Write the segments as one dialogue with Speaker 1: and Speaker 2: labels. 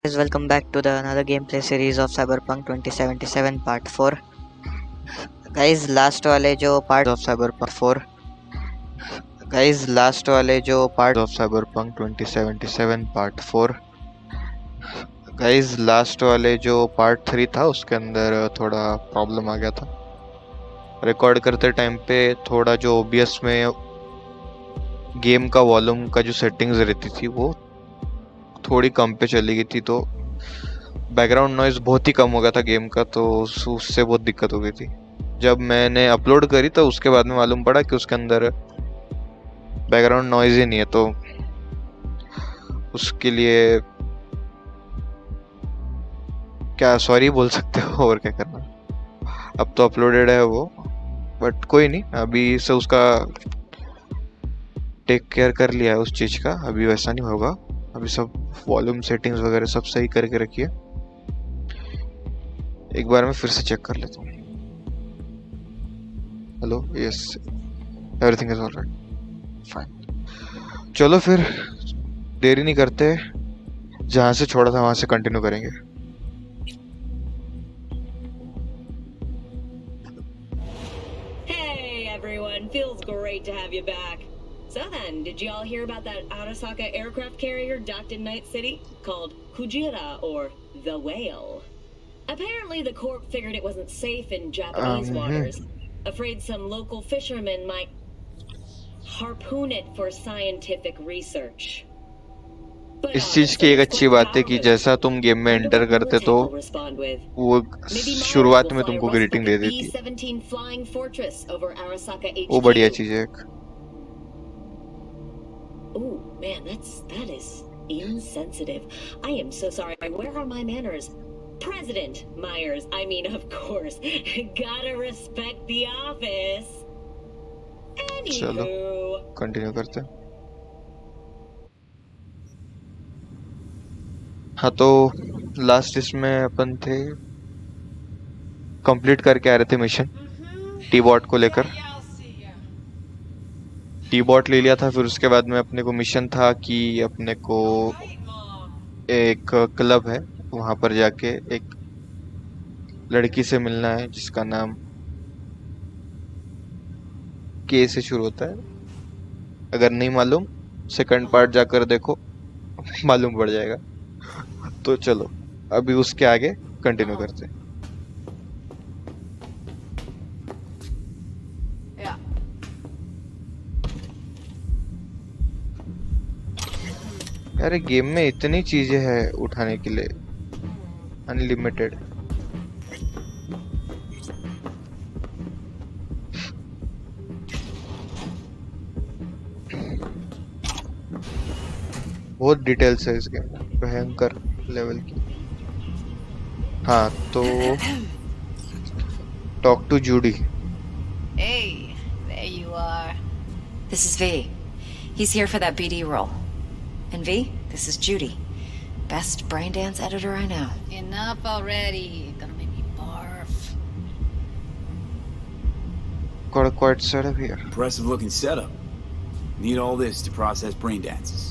Speaker 1: Guys, welcome back to the another gameplay series of Cyberpunk 2077 Part 4. Guys, last वाले जो part of Cyberpunk 4 Guys, last वाले जो part of Cyberpunk 2077 Part 4 Guys, last वाले जो Part 3 था उसके अंदर थोड़ा प्रॉब्लम आ गया था। रिकॉर्ड करते टाइम पे थोड़ा जो OBS में गेम का वॉल्यूम का जो सेटिंग्स रहती थी वो थोड़ी कम पे चली गई थी, तो बैकग्राउंड नॉइज बहुत ही कम हो गया था गेम का, तो उससे बहुत दिक्कत हो गई थी। जब मैंने अपलोड करी तो उसके बाद में मालूम पड़ा कि उसके अंदर बैकग्राउंड नॉइज ही नहीं है, तो उसके लिए क्या सॉरी बोल सकते हो और क्या करना। अब तो अपलोडेड है वो, बट कोई नहीं, अभी से उसका टेक केयर कर लिया है उस चीज का। अभी वैसा नहीं होगा। अभी सब वॉल्यूम सेटिंग्स वगैरह सब सही करके रखिए। एक बार मैं फिर से चेक कर लेता हूँ। Hello, yes, everything is alright, fine. चलो फिर देरी नहीं करते, जहाँ से छोड़ा था वहां से कंटिन्यू करेंगे।
Speaker 2: Hey everyone, feels great to have you back. So then, did y'all hear about that Arasaka aircraft carrier docked in Night City called Kujira or the Whale? Apparently the Corp figured it wasn't safe in Japanese waters, afraid some local fishermen might harpoon it for scientific research.
Speaker 1: इस चीज की एक अच्छी बात है कि जैसा तुम गेम में एंटर करते तो वो शुरुआत में तुमको ग्रीटिंग दे देती है, वो बढ़िया चीज है।
Speaker 2: Oh man, that is insensitive. I am so sorry. Where are my manners? President Myers, I mean, of course. Gotta respect the office.
Speaker 1: चलो
Speaker 2: Anywho.
Speaker 1: कंटिन्यू करते हैं। हाँ, तो लास्ट इसमें अपन थे कंप्लीट करके आ रहे थे मिशन टी बॉट को लेकर। टी बॉट ले लिया था, फिर उसके बाद में अपने को मिशन था कि अपने को एक क्लब है वहां पर जाके एक लड़की से मिलना है जिसका नाम के से शुरू होता है। अगर नहीं मालूम सेकंड पार्ट जाकर देखो, मालूम पड़ जाएगा। तो चलो अभी उसके आगे कंटिन्यू करते हैं। अरे गेम में इतनी चीजें हैं उठाने के लिए, अनलिमिटेड। बहुत डिटेल्स है इस गेम में, भयंकर लेवल की। हाँ, तो talk to Judy.
Speaker 3: Hey, there you are. This is V. He's here for that BD role. And V, this is Judy. Best brain dance editor I know.
Speaker 4: Enough already. Gonna make me barf.
Speaker 1: Got a quiet setup here.
Speaker 5: Impressive looking setup. Need all this to process brain dances.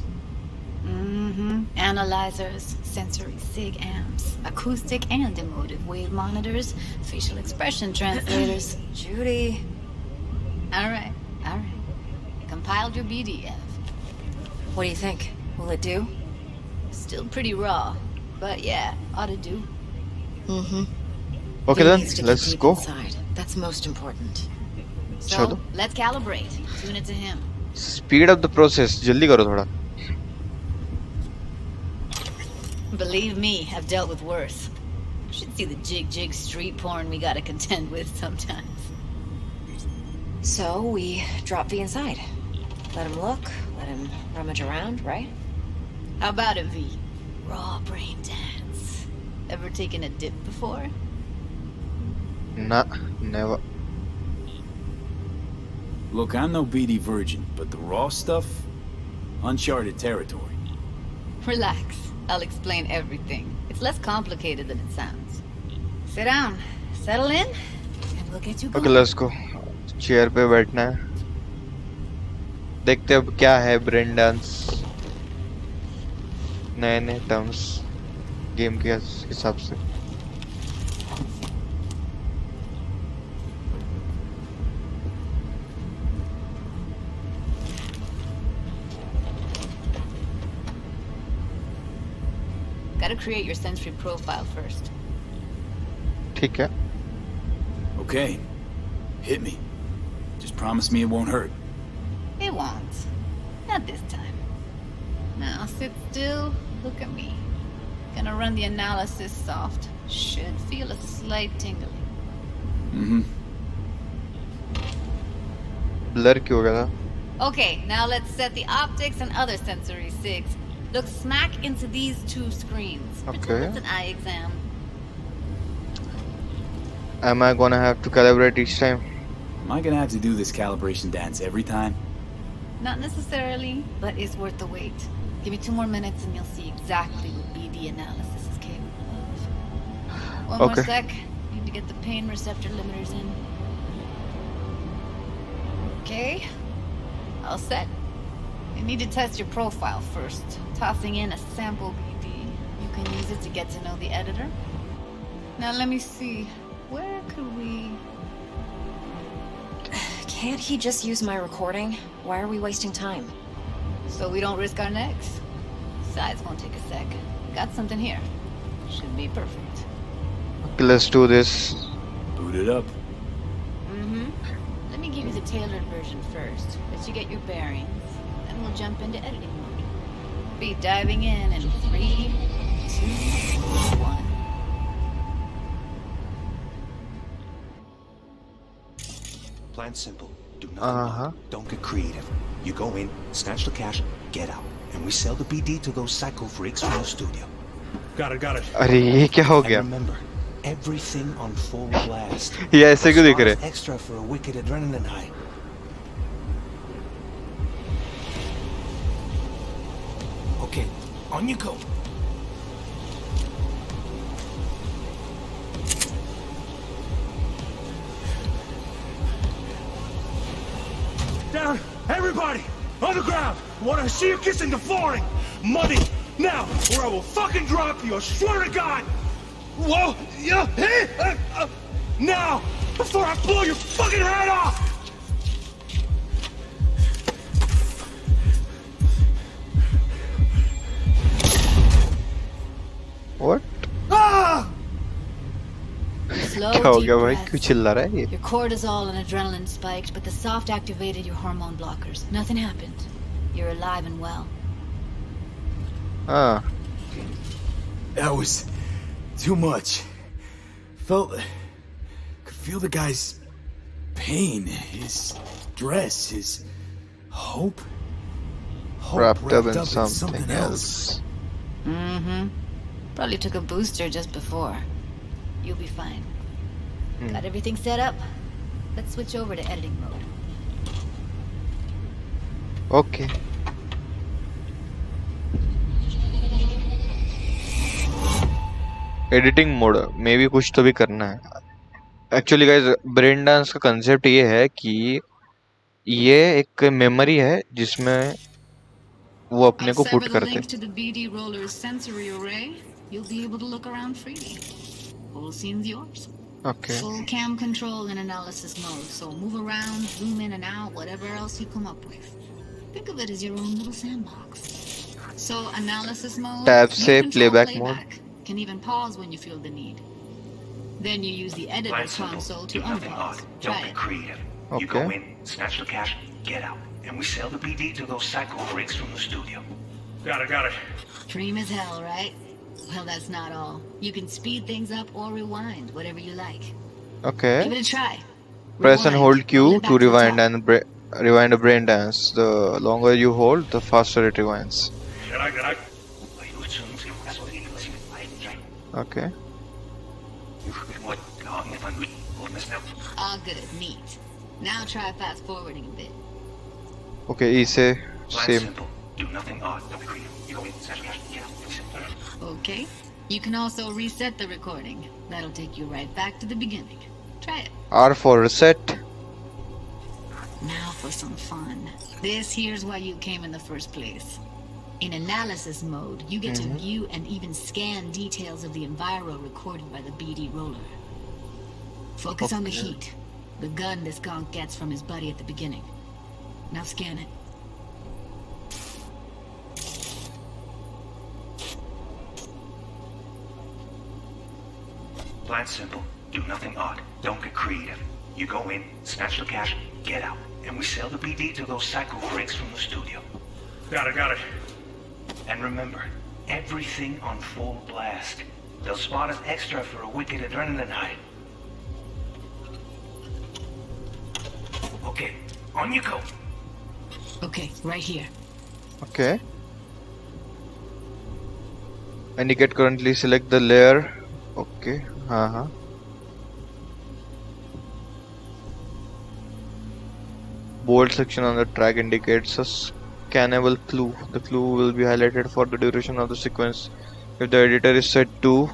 Speaker 4: Analyzers, sensory sig amps, acoustic and emotive wave monitors, facial expression translators.
Speaker 3: Judy.
Speaker 4: All right. Compiled your BDF.
Speaker 3: What do you think? Will it do?
Speaker 4: Still pretty raw, but yeah, ought to do.
Speaker 1: Okay
Speaker 3: V
Speaker 1: then,
Speaker 3: needs to
Speaker 1: let's
Speaker 3: keep
Speaker 1: go.
Speaker 3: inside. That's most important.
Speaker 4: So,
Speaker 1: Chalo.
Speaker 4: let's calibrate. Tune it to him.
Speaker 1: Speed up the process. जल्दी करो थोड़ा।
Speaker 4: Believe me, I've dealt with worse. Should see the jig street porn we gotta contend with sometimes.
Speaker 3: So we drop V inside. Let him look, let him rummage around, right?
Speaker 4: How about it, V? Raw brain dance. Ever taken a dip before?
Speaker 1: Nah, never.
Speaker 5: Look, I'm no BD virgin, but the raw stuff? Uncharted territory.
Speaker 4: Relax. I'll explain everything. It's less complicated than it sounds. Sit down, settle in, and we'll get you going.
Speaker 1: Okay, let's go. Chair पे बैठना है, देखते अब क्या है brain dance, नए नए terms.
Speaker 6: Game के हिसाब से।
Speaker 4: Gotta create your sensory profile first.
Speaker 6: ठीक है।
Speaker 5: Okay. Hit me. Just promise me it won't hurt.
Speaker 4: It won't. Not this time. Now sit still, look at me. Gonna run the analysis soft. Should feel a slight tingling.
Speaker 5: Mm-hmm.
Speaker 6: Blur क्यों हो गया था?
Speaker 4: Okay, now let's set the optics and other sensory SIGs. Look smack into these two screens.
Speaker 6: Okay.
Speaker 4: Pretend it's an eye exam.
Speaker 6: Am I gonna have to calibrate each time?
Speaker 5: Am I gonna have to do this calibration dance every time?
Speaker 4: Not necessarily, but it's worth the wait. Give me 2 more minutes and you'll see exactly what BD analysis is capable of. One more sec. Need to get the pain receptor limiters in. Okay. All set. You need to test your profile first. Tossing in a sample BD. You can use it to get to know the editor. Now let me see. Where could we...
Speaker 3: Can't he just use my recording? Why are we wasting time?
Speaker 4: So we don't risk our necks. Besides, won't take a sec. Got something here. Should be perfect.
Speaker 6: Okay, let's do this.
Speaker 5: Boot it up.
Speaker 4: Mm-hmm. Let me give you the tailored version first. Let you get your bearings. Then we'll jump into editing mode. Be diving in 3, 2, 1.
Speaker 7: Plan simple. Do nothing wrong. Don't get creative. You go in, snatch the cash, get out. And we sell the BD to those psycho freaks from the studio.
Speaker 8: Got it.
Speaker 6: अरे ये क्या हो गया?
Speaker 7: And remember, everything on full blast.
Speaker 6: ये ऐसे क्यों दिख रहे?
Speaker 7: Extra for a wicked adrenaline high. Okay, on you go.
Speaker 8: Down, everybody, on the ground. Want to see you kissing the flooring. Money, now, or I will fucking drop you. I swear to God. Whoa, yeah, hey, now, before I blow your fucking head off.
Speaker 6: What?
Speaker 8: Ah!
Speaker 4: Slow,
Speaker 6: क्या हो
Speaker 4: deep
Speaker 6: गया भाई?
Speaker 4: breaths.
Speaker 6: क्यों चिल्ला रहा है ये?
Speaker 4: Your cortisol and adrenaline spiked, but the soft activated your hormone blockers. Nothing happened. You're alive and well.
Speaker 6: हाँ.
Speaker 5: That was too much. Could feel the guy's
Speaker 9: pain, his stress, his hope.
Speaker 6: Wrapped up in something else.
Speaker 4: Mm-hmm. Probably took a booster just before. You'll be fine. Got everything set up? Let's switch over to editing mode.
Speaker 6: Okay. Editing mode में भी कुछ तो भी करना है actually guys brain dance का concept ये है कि ये एक मेमोरी है जिसमें वो अपने को पुट करते हैं okay
Speaker 4: full cam control and analysis mode, so move around, zoom in and out, whatever else you come up with. Think of it as your own little sandbox. So analysis mode,
Speaker 6: tab से playback mode.
Speaker 4: Can even pause when you feel the need. Then you use the editor console to unpause. Try
Speaker 7: Don't be creative.
Speaker 6: Okay.
Speaker 7: You go in, snatch the cash, get out, and we sell the BD to those psycho freaks from the studio.
Speaker 8: Got it.
Speaker 4: Dream as hell, right? Well, that's not all. You can speed things up or rewind, whatever you like.
Speaker 6: okay
Speaker 4: Give it a try.
Speaker 6: press and hold Q
Speaker 4: roll it back
Speaker 6: to rewind
Speaker 4: the
Speaker 6: and rewind a brain dance. The longer you hold, the faster it rewinds. Okay.
Speaker 4: All good, neat. Now try fast forwarding a bit.
Speaker 6: Okay, इसे same.
Speaker 7: Simple. Do nothing odd. Don't be creative. You go in, snatch the cash, get out.
Speaker 4: Okay. You can also reset the recording. That'll take you right back to the beginning. Try it.
Speaker 6: R for reset.
Speaker 4: Now for some fun. This here's why you came in the first place.
Speaker 10: In analysis mode, you get to view and even scan details of the enviro recorded by the BD roller. Focus on the heat, the gun this gonk gets from his buddy at the beginning. Now scan it.
Speaker 7: Plan simple. Do nothing odd. Don't get creative. You go in, snatch the cash, get out. And we sell the BD to those psycho freaks from the studio.
Speaker 8: Got it.
Speaker 7: And remember, everything on full blast. They'll spot us extra for a wicked adrenaline high. Okay, on you go.
Speaker 10: Okay, right here.
Speaker 6: Okay. Indicate currently, select the layer. Okay. Bold section on the track indicates a scannable clue. The clue will be highlighted for the duration of the sequence if the editor is set to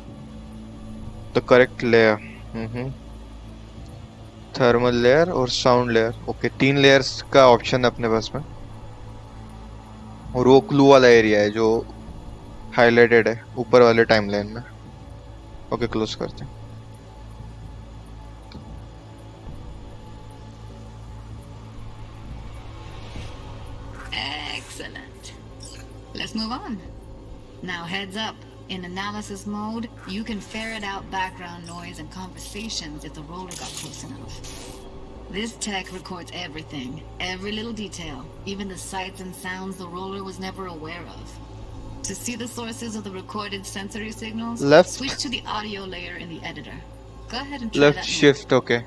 Speaker 6: the correct layer. Thermal layer और sound layer. Okay, 3 layers का option है अपने पास में और वो clue वाला area है जो highlighted है ऊपर वाले timeline में. Okay, close करते हैं.
Speaker 10: Excellent. Let's move on. Now heads up. In analysis mode, you can ferret out background noise and conversations if the roller got close enough. This tech records everything, every little detail, even the sights and sounds the roller was never aware of. To see the sources of the recorded sensory signals,
Speaker 6: left,
Speaker 10: switch to the audio layer in the editor. Go ahead and try
Speaker 6: left
Speaker 10: that
Speaker 6: shift, okay.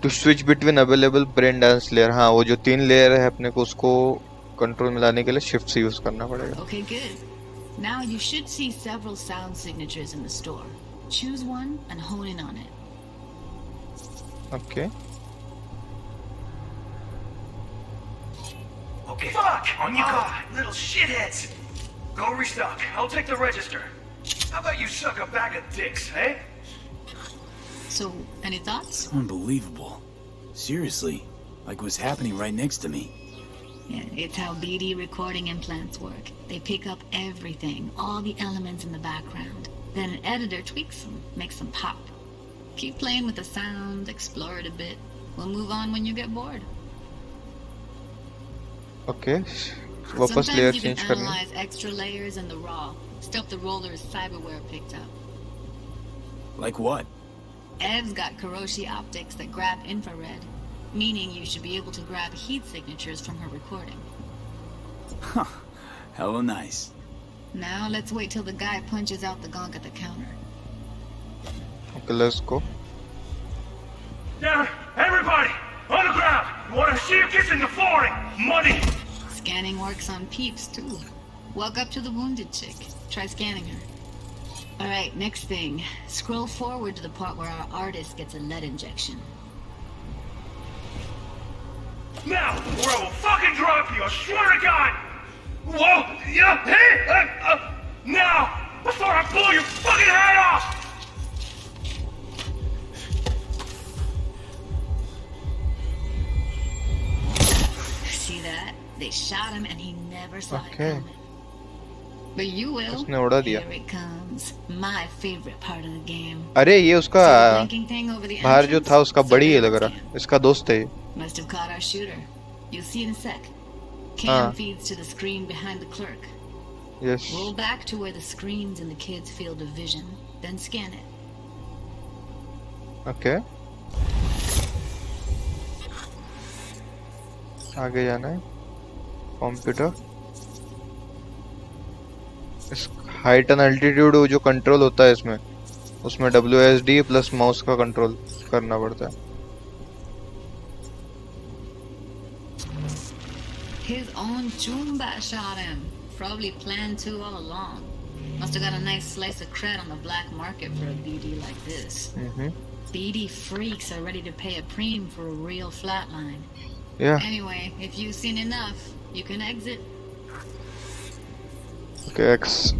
Speaker 6: To switch between available brain dance layer, हाँ वो जो 3 layer है अपने को उसको control में लाने के लिए shift से use करना पड़ेगा.
Speaker 10: Okay, good. Now you should see several sound signatures in the store. Choose one and hone in on it.
Speaker 6: Okay.
Speaker 7: Okay. Fuck! On you go, little shitheads! Go restock. I'll take the register. How about you suck a bag of dicks, eh?
Speaker 10: So, any thoughts?
Speaker 9: Unbelievable. Seriously, like what's happening right next to me.
Speaker 10: Yeah, it's how BD recording implants work. They pick up everything, all the elements in the background. Then an editor tweaks them, makes them pop. Keep playing with the sound, explore it a bit. We'll move on when you get bored.
Speaker 6: Okay. वापस layer
Speaker 10: Sometimes you
Speaker 6: change
Speaker 10: can
Speaker 6: करनी.
Speaker 10: analyze extra layers in the raw, stuff the roller's cyberware picked up.
Speaker 9: Like what?
Speaker 10: Ev's got Kiroshi optics that grab infrared, meaning you should be able to grab heat signatures from her recording.
Speaker 9: Huh. Hella nice.
Speaker 10: Now let's wait till the guy punches out the gonk at the counter.
Speaker 6: Okay, let's go.
Speaker 8: Down! Everybody! On the ground! You wanna see a kiss in the flooring? Money!
Speaker 10: Scanning works on peeps, too. Walk up to the wounded chick. Try scanning her. Alright, next thing. Scroll forward to the part where our artist gets a lead injection.
Speaker 8: Now, or I will fucking drop you, I swear to God! Whoa! Yeah! Hey! Now! Before I blow your fucking head off!
Speaker 10: See that? They shot him and he never saw it
Speaker 6: Okay.
Speaker 10: coming. But you will.
Speaker 6: उसने उड़ा दिया.
Speaker 10: Here it comes. My favorite part of the game.
Speaker 6: अरे ये उसका
Speaker 10: See the blinking thing over the
Speaker 6: बाहर जो
Speaker 10: entrance?
Speaker 6: था उसका बड़ी है लग
Speaker 10: Surveillance
Speaker 6: रहा.
Speaker 10: cam.
Speaker 6: इसका दोस्त है ये.
Speaker 10: Must have caught our shooter. You'll see in a sec. Cam
Speaker 6: हाँ.
Speaker 10: feeds to the screen behind the clerk.
Speaker 6: Yes.
Speaker 10: Roll back to where the screen's in the kid's field of vision, then scan it.
Speaker 6: Okay. आगे जाना है. Computer. इस height and altitude जो control होता है इसमें, उसमें WSD प्लस माउस का कंट्रोल करना पड़ता है.
Speaker 10: His own Chumba shot him. Probably planned to all along. Must have got a nice slice of cred on the black market for a BD like this. BD freaks are ready to pay a preem for a real flatline.
Speaker 6: Yeah.
Speaker 10: Anyway, if you've seen enough, you can exit.
Speaker 6: Okay, X.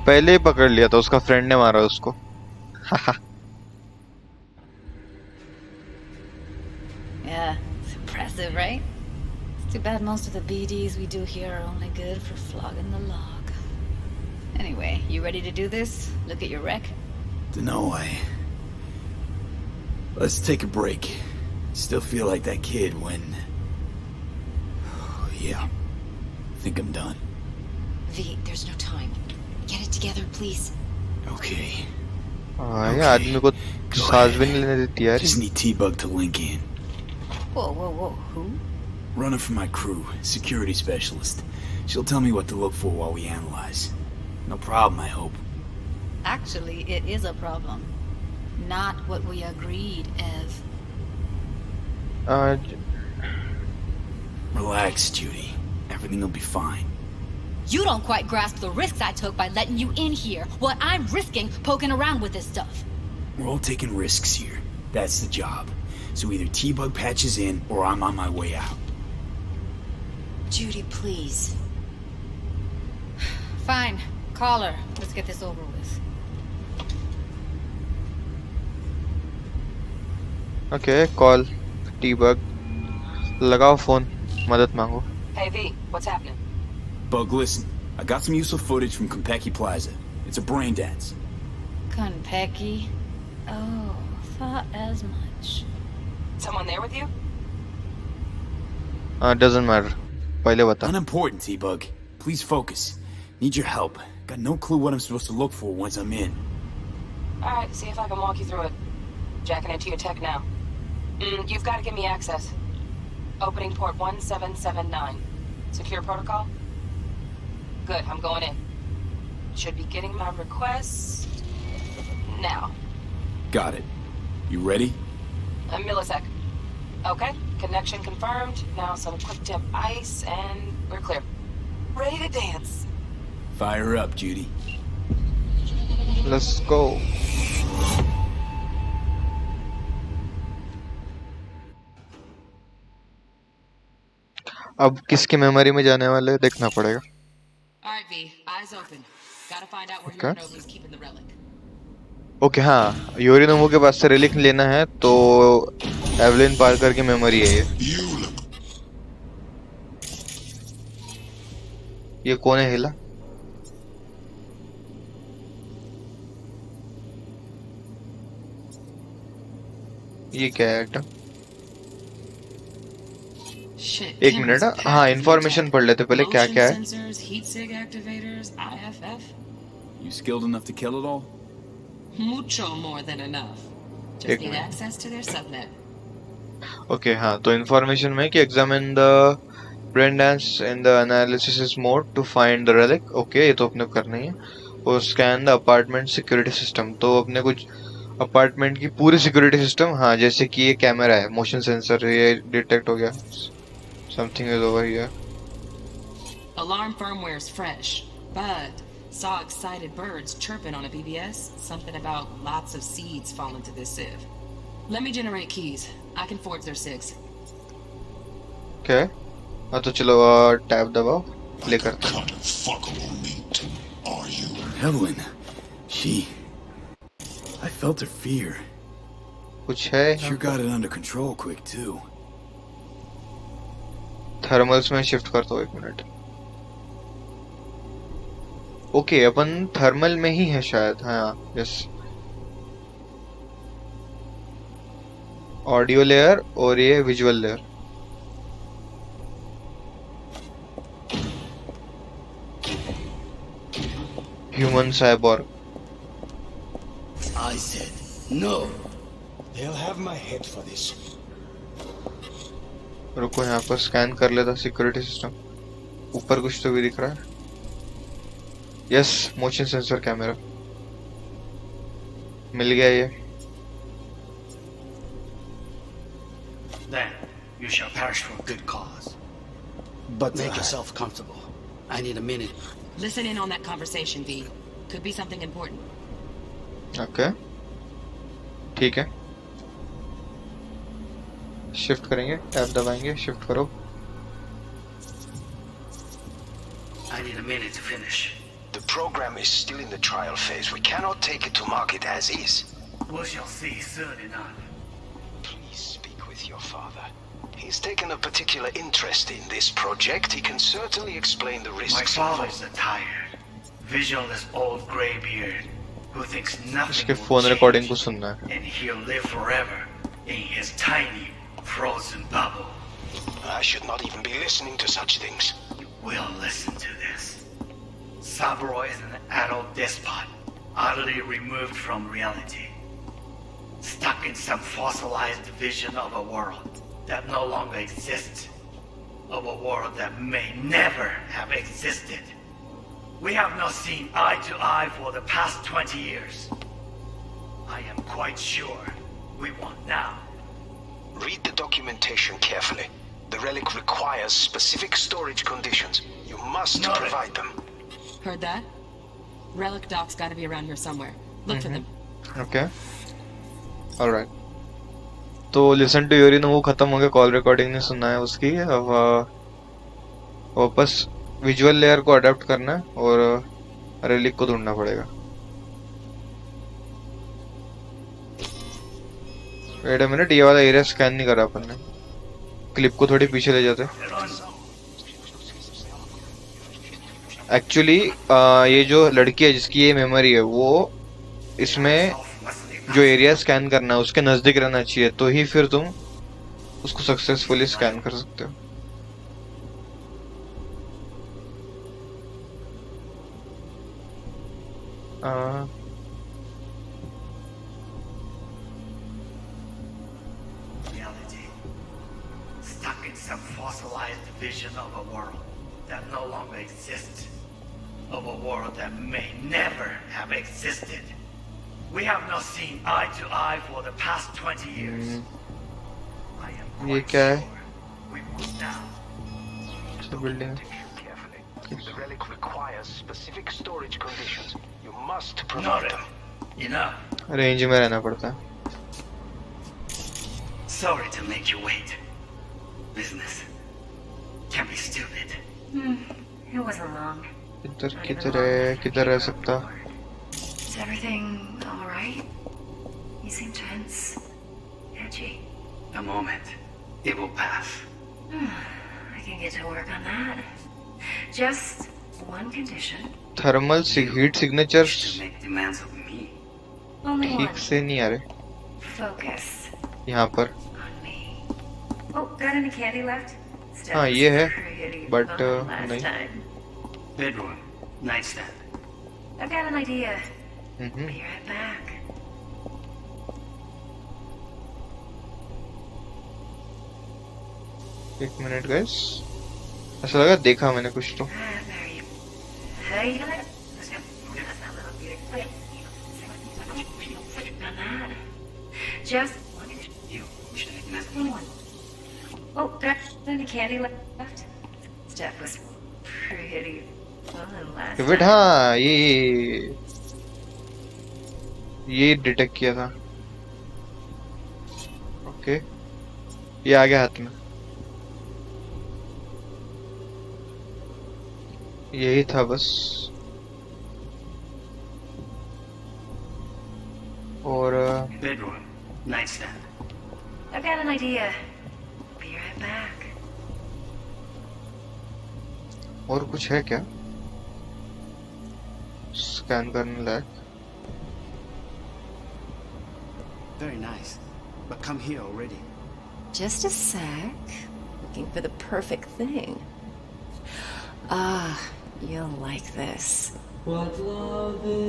Speaker 6: पहले ही पकड़ लिया था, उसका friend ने मारा उसको.
Speaker 3: Yeah, it's impressive, right?
Speaker 4: Too bad most of the BDs we do here are only good for flogging the log. Anyway, you ready to do this? Look at your rec?
Speaker 9: Dunno, Let's take a break. Still feel like that kid when... Yeah. Think I'm done.
Speaker 3: V, there's no time. Get it together, please.
Speaker 9: Okay.
Speaker 6: हाँ ये आदमी को सांस भी नहीं लेने देती यार.
Speaker 9: Just need T-Bug to link in.
Speaker 4: Whoa, who?
Speaker 9: Runner for my crew, security specialist. She'll tell me what to look for while we analyze. No problem, I hope.
Speaker 4: Actually, it is a problem. Not what we agreed, Ev.
Speaker 9: Relax, Judy. Everything will be fine.
Speaker 10: You don't quite grasp the risks I took by letting you in here. What I'm risking poking around with this stuff.
Speaker 9: We're all taking risks here. That's the job. So either T-Bug patches in, or I'm on my way out.
Speaker 3: Judy, please.
Speaker 4: Fine. Call her. Let's get this over with.
Speaker 6: Okay, call T-Bug. लगाओ phone. मदद मांगो.
Speaker 2: Hey V, what's happening?
Speaker 9: Bug, listen. I got some useful footage from Konpeki Plaza. It's a brain dance.
Speaker 4: Konpeki? Oh, thought as much.
Speaker 2: Someone there with you?
Speaker 6: Doesn't matter. पहले बता.
Speaker 9: Unimportant, T-Bug. Please focus. Need your help. Got no clue what I'm supposed to look for once I'm in.
Speaker 2: Alright, see if I can walk you through it. Jacking into your tech now. You've got to give me access. Opening port 1779. Secure protocol? Good, I'm going in. Should be getting my request... now.
Speaker 9: Got it. You ready?
Speaker 2: A millisec. Okay, connection confirmed. Now some quick tip ice and we're clear. Ready to dance.
Speaker 9: Fire up, Judy.
Speaker 6: Let's go. अब किसकी memory में जाने वाले देखना पड़ेगा.
Speaker 2: Alright V, eyes open. Gotta find out where Yorinobu's keeping the relic.
Speaker 6: Okay हाँ योरिनोबू के पास से रिलिक लेना है तो एवलिन पार्कर की मेमोरी है ये कौन है हिला ये क्या है आइटम एक मिनट हाँ इन्फॉर्मेशन पढ़ लेते पहले क्या क्या है
Speaker 9: You skilled enough to kill it all?
Speaker 2: Mucho more than enough. Just need access to their subnet.
Speaker 6: Okay, हाँ तो इन्फॉर्मेशन में कि examine the brain dance in the analysis mode to find the relic. Okay, ये तो अपने को करना ही है. और scan the apartment security system. तो अपने कुछ apartment की पूरी security system हाँ जैसे कि ये कैमरा है motion sensor ये detect हो गया. Something is over here.
Speaker 2: Alarm firmware is fresh, but saw excited birds chirping on a BBS. Something about lots of seeds falling to this sieve. Let me generate keys. I can forge their SIGs.
Speaker 6: Okay. हाँ तो चलो tab दबाओ play करते हैं.
Speaker 9: Evelyn, she... I felt her fear.
Speaker 6: कुछ है?
Speaker 9: Sure got it under control quick too.
Speaker 6: Thermals में shift कर दो एक मिनट. ओके अपन थर्मल में ही है शायद. हाँ यस ऑडियो लेयर और ये visual layer. Human cyborg.
Speaker 8: I said no. They'll have my head for this.
Speaker 6: रुको यहाँ पर स्कैन कर लेता सिक्योरिटी सिस्टम. ऊपर कुछ तो भी दिख रहा है. यस मोशन सेंसर कैमरा मिल गया ये.
Speaker 8: Then you shall perish for a good cause. But make yourself comfortable. I need a minute.
Speaker 2: Listen in on that conversation, V. Could be something important.
Speaker 6: Okay ठीक है. Shift करेंगे tab दबाएंगे shift करो.
Speaker 8: I need a minute to finish.
Speaker 11: The program is still in the trial phase. We cannot take it to market as is.
Speaker 8: We shall see soon enough.
Speaker 11: Please speak with your father. He he's taken a particular interest in this project, he can certainly explain the risks.
Speaker 12: My father's a tired, visionless old graybeard who thinks nothing
Speaker 6: इसके
Speaker 12: will
Speaker 6: phone recording को
Speaker 12: change,
Speaker 6: सुनना है.
Speaker 12: and he'll live forever in his tiny, frozen bubble.
Speaker 11: I should not even be listening to such things.
Speaker 12: You will listen to this. Saburo is an adult despot, utterly removed from reality. Stuck in some fossilized vision of a world that no longer exists. Of a world that may never have existed. We have not seen eye to eye for the past 20 years. I am quite sure we won't now.
Speaker 11: Read the documentation carefully. The relic requires specific storage conditions. You must provide them.
Speaker 13: Heard that? Relic doc's gotta be around here somewhere. Look for them.
Speaker 6: Okay. Alright. तो listen to Yuri ने वो खत्म हो गया, call recording ने सुना है उसकी. अब वापस विजुअल लेयर को अडेप्ट करना है और रेलिक को ढूंढना पड़ेगा. वेट अ मिनट, ये वाला एरिया स्कैन नहीं करा अपन ने. क्लिप को थोड़ी पीछे ले जाते. एक्चुअली ये जो लड़की है जिसकी ये मेमोरी है, वो इसमें जो एरिया स्कैन करना है उसके नजदीक रहना चाहिए, तो ही फिर तुम उसको सक्सेसफुली स्कैन कर सकते हो.
Speaker 12: Reality. Stuck in some fossilized vision of a world that no longer exists. Of a world that may never have existed. We have not seen eye to eye for the past 20 years. I am quite sure we will now.
Speaker 6: Building
Speaker 11: The relic requires specific storage conditions. You must provide them.
Speaker 12: Enough.
Speaker 6: Range में रहना पड़ता है.
Speaker 12: Sorry to make you wait. Business can be stupid.
Speaker 3: It wasn't long.
Speaker 6: किधर रह सकता.
Speaker 3: Is everything all right? You seem tense, edgy.
Speaker 12: A moment. It will pass.
Speaker 3: I can get to work on that. Just one condition.
Speaker 6: Thermal heat signatures
Speaker 12: Make demands of me.
Speaker 3: Only
Speaker 6: ठीक
Speaker 3: one.
Speaker 6: से नहीं आ रहे
Speaker 3: Focus
Speaker 6: यहाँ पर.
Speaker 3: on me. Oh, got any candy left? Steph
Speaker 6: हाँ
Speaker 3: was
Speaker 6: ये है,
Speaker 3: pretty
Speaker 6: but
Speaker 3: fun last
Speaker 6: नहीं.
Speaker 3: time.
Speaker 12: Bedroom. Nightstand.
Speaker 3: I've got an idea.
Speaker 6: Hmm.
Speaker 3: Be right back.
Speaker 6: एक मिनट गाइस, ऐसा लगा देखा मैंने कुछ तो.
Speaker 3: Hey, you know that? Just one. Oh, got any candy left? Steph was pretty fun last
Speaker 6: wait,
Speaker 3: time.
Speaker 6: हाँ ये detect किया था. ओके, ये आ गया हाथ में. यही था बस. और
Speaker 12: Bedroom. Nightstand.
Speaker 3: I've got an idea. Be right back.
Speaker 6: और कुछ है क्या स्कैन करने लायक?
Speaker 9: Very nice. But come here already.
Speaker 3: Just a sec. Looking for the perfect thing. Ah, you'll like this.
Speaker 14: What love is.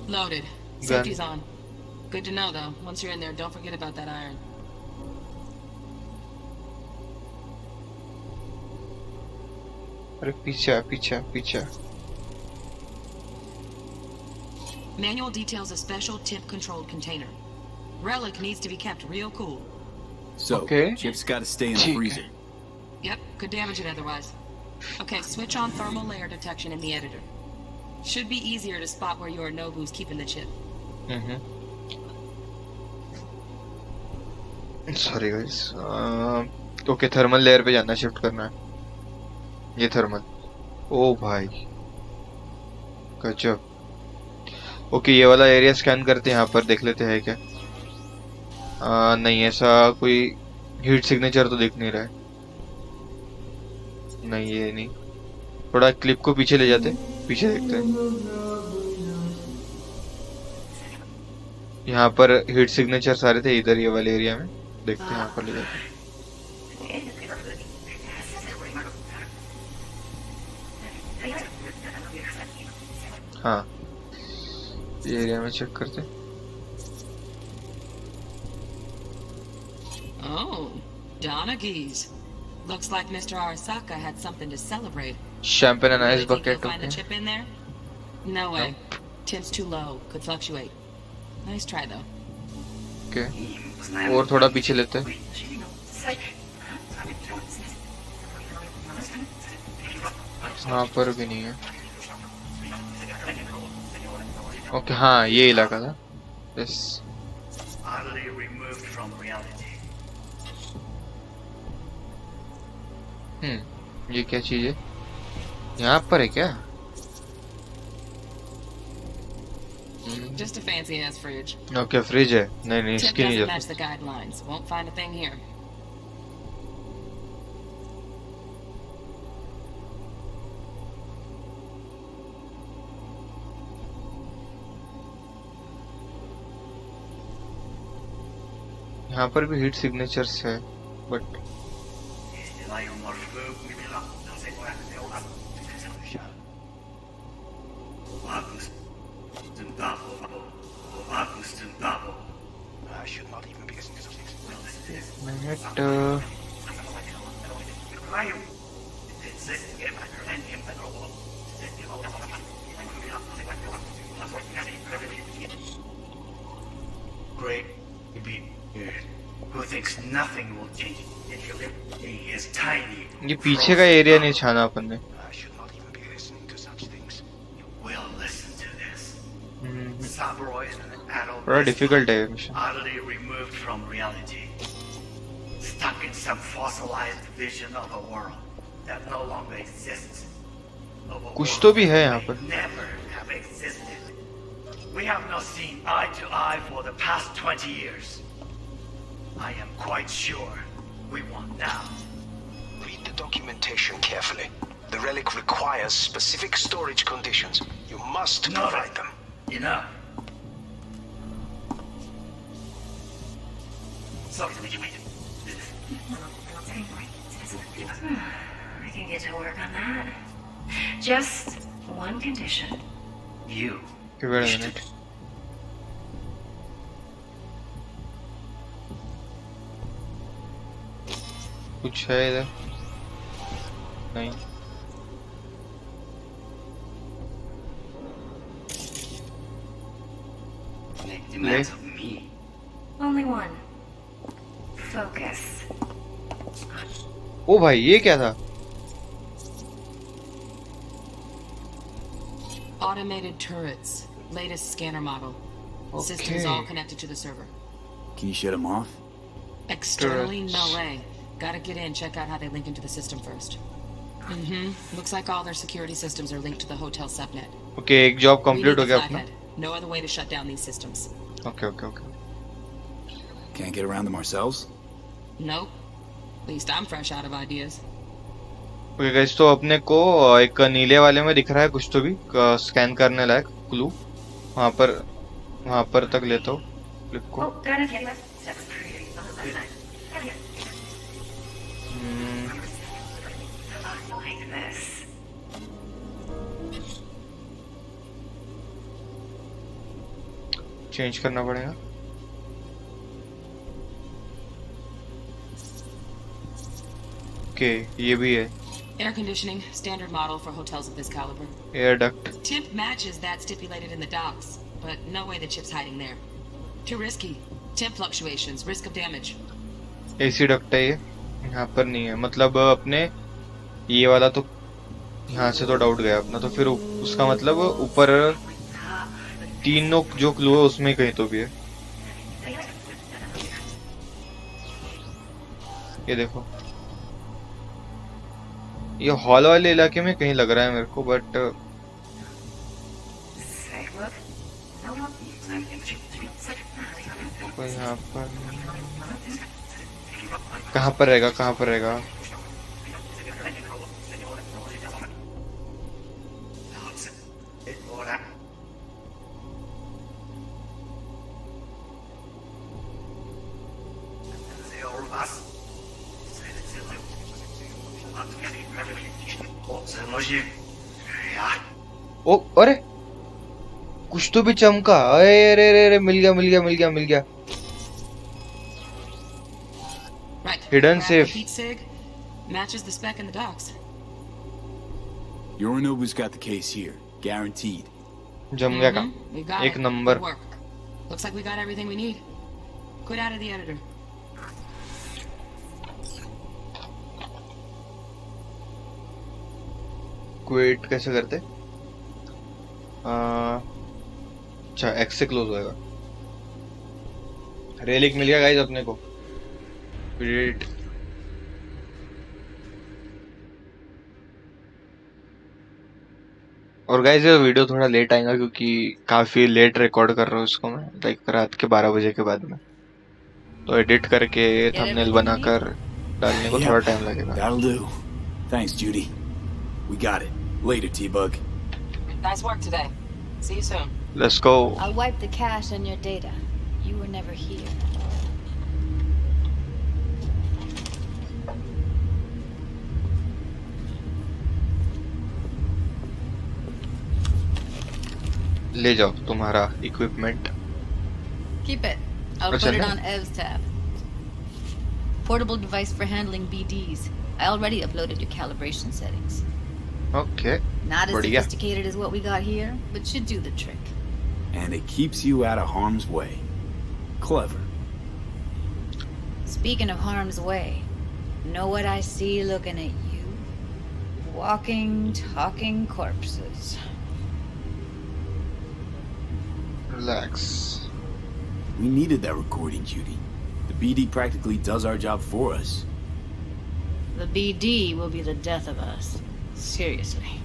Speaker 13: Loaded. Safety's on. Good to know, though. Once you're in there, don't forget about that iron.
Speaker 6: अरे पीछे पीछे पीछे.
Speaker 13: Manual details a special temp-controlled container. Relic needs to be kept real cool.
Speaker 9: So,
Speaker 6: Okay.
Speaker 9: chips gotta stay in the freezer.
Speaker 13: Yep, could damage it otherwise. Okay, switch on thermal layer detection in the editor. Should be easier to spot where Yorinobu's keeping the chip.
Speaker 6: Sorry guys. Okay, thermal layer पे जाना, shift करना है. ये thermal. ओ भाई गजब. Okay, ये वाला area scan करते हैं, यहाँ पर देख लेते हैं क्या। नहीं, ऐसा कोई हीट सिग्नेचर तो दिख नहीं रहा है। नहीं, ये नहीं। थोड़ा क्लिप को पीछे ले जाते, पीछे देखते हैं। यहाँ पर हीट सिग्नेचर सारे थे इधर, ये वाले एरिया में। देखते हैं यहाँ पर ले जाते। हाँ, ये एरिया में चेक करते।
Speaker 13: Oh, Donaghy's. Looks like Mr. Arasaka had something to celebrate.
Speaker 6: Champagne and
Speaker 13: Really
Speaker 6: ice
Speaker 13: think you'll
Speaker 6: bucket.
Speaker 13: find the
Speaker 6: okay,
Speaker 13: chip in there? No way. Temp's too low. Could fluctuate. Nice try though.
Speaker 6: Okay, और थोड़ा पीछे लेते हैं। यहाँ पर भी नहीं है। ओके, हाँ, ये इलाका था। Yes.
Speaker 12: Utterly removed from reality.
Speaker 6: ये क्या चीज है? यहाँ पर है क्या?
Speaker 13: Just a fancy ass fridge.
Speaker 6: Okay, fridge है। नहीं नहीं,
Speaker 13: Tip
Speaker 6: इसकी नहीं
Speaker 13: doesn't match
Speaker 6: जरूरत।
Speaker 13: the guidelines. Won't find a thing here.
Speaker 6: यहाँ पर भी हीट सिग्नेचर्स है, but
Speaker 11: I should not even be listening to this.
Speaker 6: Minute.
Speaker 12: Great big beard who thinks nothing will change if you live. He is tiny.
Speaker 6: ये पीछे का area नहीं छाना अपन ने।
Speaker 11: I should not even be listening to such things.
Speaker 12: We'll listen to this. Saburo is an adult.
Speaker 6: थोड़ा difficult है ये mission.
Speaker 12: Utterly removed from reality. Stuck in some fossilized vision of a world that no longer exists. Of a
Speaker 6: कुछ
Speaker 12: world
Speaker 6: तो भी है यहाँ
Speaker 12: that
Speaker 6: पर।
Speaker 12: may never have existed. We have not seen eye to eye for the past 20 years. I am quite sure we want now.
Speaker 11: Read the documentation carefully. The relic requires specific storage conditions. You must provide them.
Speaker 12: Enough. So,
Speaker 3: I can get to work on that. Just one condition.
Speaker 12: you
Speaker 6: Wait a minute. कुछ है इधर? नहीं।
Speaker 12: demands of me.
Speaker 3: Only one. Focus.
Speaker 6: ओ भाई, ये क्या था?
Speaker 13: Automated turrets. Latest scanner model. Systems all connected to the server.
Speaker 9: Can you shut them off?
Speaker 13: Externally, no
Speaker 6: Turrets.
Speaker 13: way. Gotta get in, check out how they link into the system first. Looks like all their security systems are linked to the hotel subnet.
Speaker 6: Okay, एक job
Speaker 13: We
Speaker 6: complete
Speaker 13: need
Speaker 6: हो
Speaker 13: the
Speaker 6: गया अपना।
Speaker 13: flathead. No other way to shut down these systems.
Speaker 6: Okay okay okay.
Speaker 9: Can't get around them ourselves?
Speaker 13: Nope. At least I'm fresh out of ideas.
Speaker 6: Okay guys, तो अपने को एक नीले वाले में दिख रहा है कुछ तो भी स्कैन करने लायक क्लू। वहाँ पर तक लेता हूँ क्लिप को।
Speaker 3: Oh, got it. That's pretty. Like this.
Speaker 6: Change करना पड़ेगा। ओके, ये भी है।
Speaker 13: Air conditioning, standard model for hotels of this caliber.
Speaker 6: Air duct.
Speaker 13: Temp matches that stipulated in the docs, but no way the chip's hiding there. Too risky. Temp fluctuations, risk of damage.
Speaker 6: AC duct है ये, यहाँ पर नहीं है। मतलब अपने ये वाला तो यहाँ से तो डाउट गया अपना, तो फिर उसका मतलब ऊपर तीनों जो क्लू है उसमें कहीं तो भी है। ये देखो, ये हॉल वाले इलाके में कहीं लग रहा है मेरे को, बट
Speaker 3: Say, look.
Speaker 6: कोई यहाँ पर कहाँ पर रहेगा, कहाँ पर रहेगा? ओ अरे कुछ तो भी चमका। अरे अरे अरे अरे, मिल गया मिल गया मिल गया मिल गया। Hidden safe.
Speaker 13: Matches the spec in the docks.
Speaker 9: Yorinobu's got the case here, guaranteed.
Speaker 6: जम गया काम।
Speaker 13: We got
Speaker 6: एक
Speaker 13: it.
Speaker 6: Number.
Speaker 13: Good work. Looks like we got everything we need. Good out of the editor.
Speaker 6: Quit कैसे करते? अच्छा x से close होएगा। Relic मिल गया गाइस अपने को। क्विट। और गाइस ये वीडियो थोड़ा लेट आएगा क्योंकि काफी लेट रिकॉर्ड कर रहा हूँ इसको मैं, लाइक रात के 12 बजे के बाद में, तो एडिट करके थंबनेल बनाकर डालने को थोड़ा टाइम लगेगा।
Speaker 9: That'll do. Thanks, Judy. We got it. Later, T-Bug.
Speaker 13: Nice work today. See you soon.
Speaker 6: Let's go.
Speaker 4: I'll wipe the cache on your data. You were never here.
Speaker 6: ले जाओ तुम्हारा equipment.
Speaker 4: Keep it. I'll put it on Ev's tab. Portable device for handling BDs. I already uploaded your calibration settings.
Speaker 6: Okay.
Speaker 4: Not as sophisticated as what we got here, but should do the trick.
Speaker 9: And it keeps you out of harm's way. Clever.
Speaker 4: Speaking of harm's way, know what I see looking at you? Walking, talking corpses.
Speaker 6: Relax.
Speaker 9: We needed that recording, Judy. The BD practically does our job for us.
Speaker 4: The BD will be the death of us. Seriously.